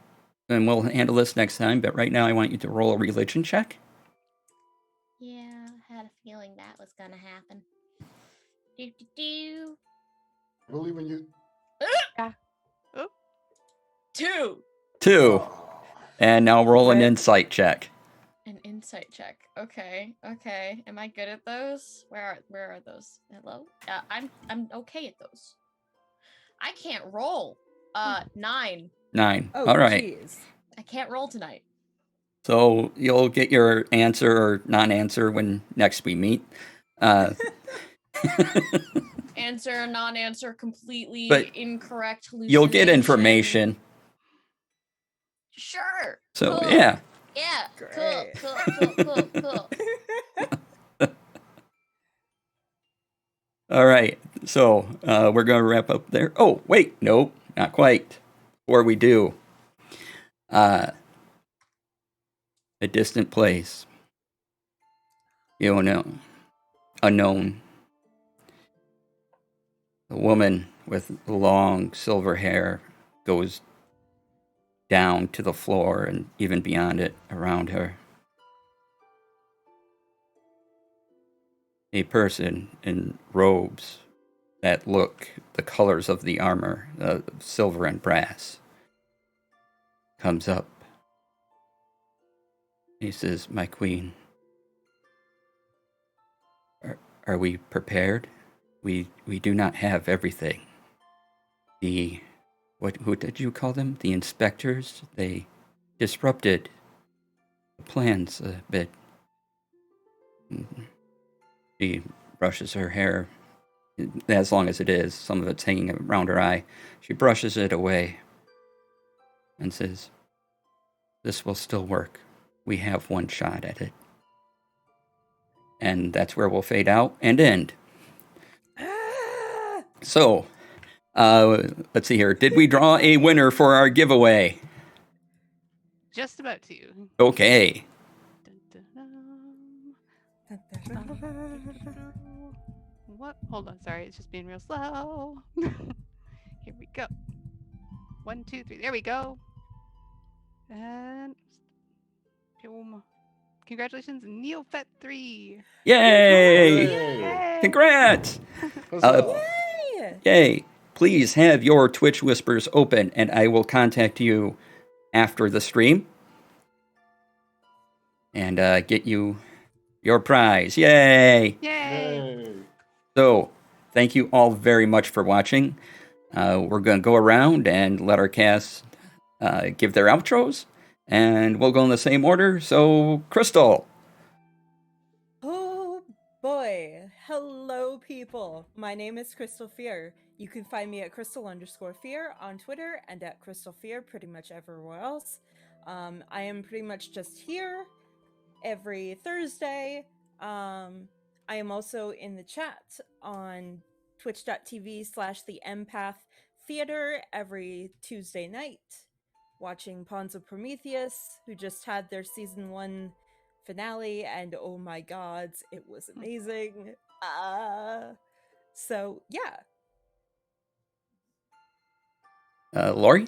we'll handle this next time, but right now I want you to roll a religion check. Yeah, I had a feeling that was gonna happen. Do. I believe in you. Yeah. 2. 2. And now roll an Right. insight check. An insight check. Okay. Am I good at those? Where are those? Hello? I'm okay at those. I can't roll. 9. 9. Oh, All right. jeez. I can't roll tonight. So you'll get your answer or non-answer when next we meet. Answer, non-answer, completely But incorrect you'll get hallucination. information. Sure. So, cool. yeah. Yeah. Great. Cool. All right. So we're going to wrap up there. Oh, wait. Nope. Not quite. Before we do, a distant place. You know, unknown. A woman with long silver hair goes down to the floor and even beyond it around her. A person in robes that look the colors of the armor, silver and brass, comes up. He says, "My queen, are we prepared? We do not have everything. What did you call them? The inspectors? They disrupted the plans a bit." She brushes her hair, as long as it is. Some of it's hanging around her eye. She brushes it away and says, "This will still work. We have one shot at it." And that's where we'll fade out and end. So, let's see here. Did we draw a winner for our giveaway? Just about to. Okay. What? Hold on, sorry, it's just being real slow. Here we go. 1, 2, 3. There we go. And boom. Congratulations, Neophet3. Yay! Yay! Congrats! Huzzah. Yay! Yay! Please have your Twitch whispers open, and I will contact you after the stream and get you your prize. Yay! Yay! Yay. So, thank you all very much for watching. We're going to go around and let our cast give their outros, and we'll go in the same order. So, Crystal. Oh boy, Hello, people. My name is Crystal Fear. You can find me at Crystal_Fear on Twitter and at Crystal Fear pretty much everywhere else. I am pretty much just here every Thursday. I am also in the chat on twitch.tv/the Empath Theater every Tuesday night, watching Pawns of Prometheus, who just had their season 1 finale, and oh my god, it was amazing. So yeah. Lori?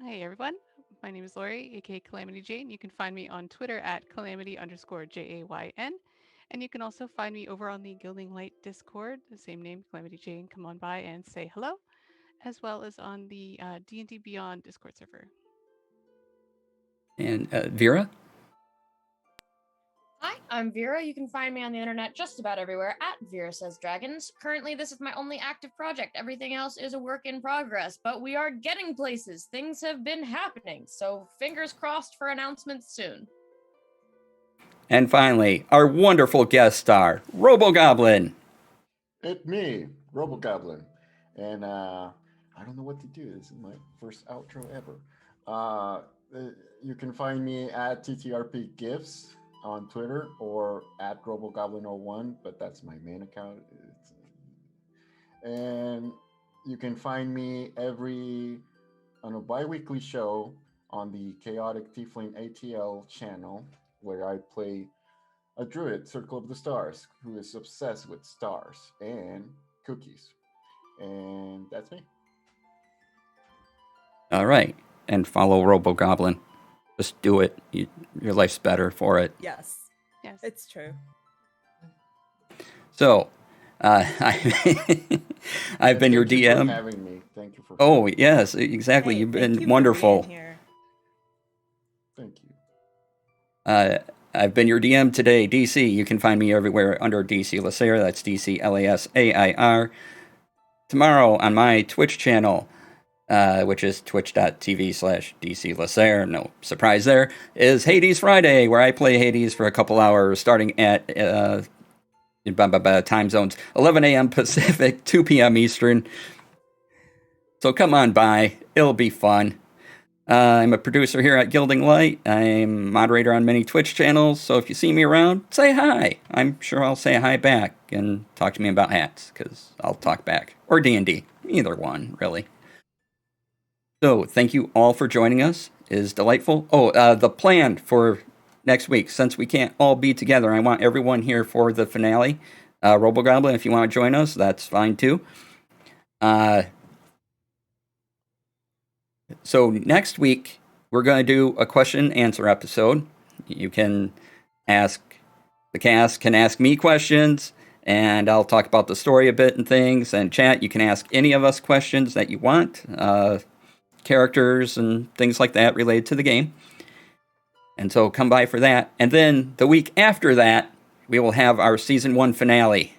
Hi, everyone. My name is Lori, aka Calamity Jane. You can find me on Twitter at calamity_JAYN. And you can also find me over on the Gilding Light Discord, the same name, Calamity Jane. Come on by and say hello, as well as on the D&D Beyond Discord server. And Vera? Hi, I'm Vera. You can find me on the internet just about everywhere at Vera Says Dragons. Currently, this is my only active project. Everything else is a work in progress, but we are getting places. Things have been happening, so fingers crossed for announcements soon. And finally, our wonderful guest star, RoboGoblin. It's me, RoboGoblin. And I don't know what to do. This is my first outro ever. You can find me at TTRP Gifts on Twitter or at RoboGoblin01, but that's my main account. And you can find me on a bi-weekly show on the Chaotic Tiefling ATL channel, where I play a druid, Circle of the Stars, who is obsessed with stars and cookies. And that's me. All right. And follow RoboGoblin. Just do it. Your life's better for it. Yes. Yes. It's true. So, I've been your Thank you DM. for having me. Thank you for. Oh, yes, exactly. Hey, You've thank been you for wonderful. being here. Thank you. I've been your DM today, DC. You can find me everywhere under DC Lasair. That's DC LASAIR. Tomorrow on my Twitch channel, which is twitch.tv/DC Lasair, no surprise there, is Hades Friday, where I play Hades for a couple hours starting at time zones 11 a.m. Pacific, 2 p.m. Eastern. So come on by. It'll be fun. I'm a producer here at Gilding Light. I'm moderator on many Twitch channels, so if you see me around, say hi. I'm sure I'll say hi back and talk to me about hats, because I'll talk back. Or D&D. Either one, really. So, thank you all for joining us. It is delightful. Oh, the plan for next week, since we can't all be together, I want everyone here for the finale. RoboGoblin, if you want to join us, that's fine too. So next week, we're going to do a question and answer episode. You can ask, the cast can ask me questions, and I'll talk about the story a bit and things. And chat, you can ask any of us questions that you want, characters and things like that related to the game. And so come by for that. And then the week after that, we will have our season 1 finale.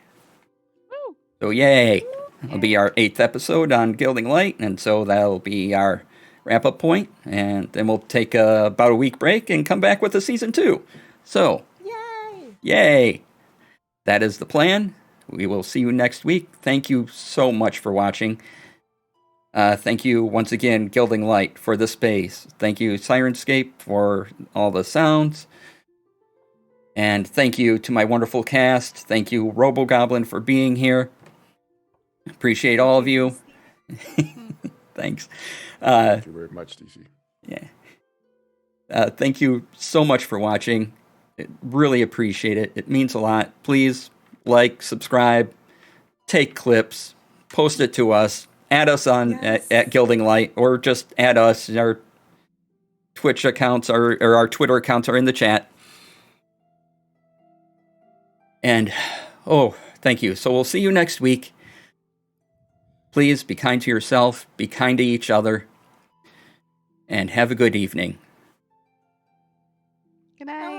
Woo! So yay! It'll be our 8th episode on Gilding Light, and so that'll be our wrap-up point, and then we'll take about a week break and come back with a season 2. So, yay! That is the plan. We will see you next week. Thank you so much for watching. Thank you once again, Gilding Light, for the space. Thank you, Sirenscape, for all the sounds. And thank you to my wonderful cast. Thank you, RoboGoblin, for being here. Appreciate all of you. Thanks. Thank you very much, DC. Yeah. Thank you so much for watching. Really appreciate it. It means a lot. Please like, subscribe, take clips, post it to us, add us on at Gilding Light, or just add us. Our Twitch accounts or our Twitter accounts are in the chat. And, thank you. So we'll see you next week. Please be kind to yourself, be kind to each other, and have a good evening. Good night.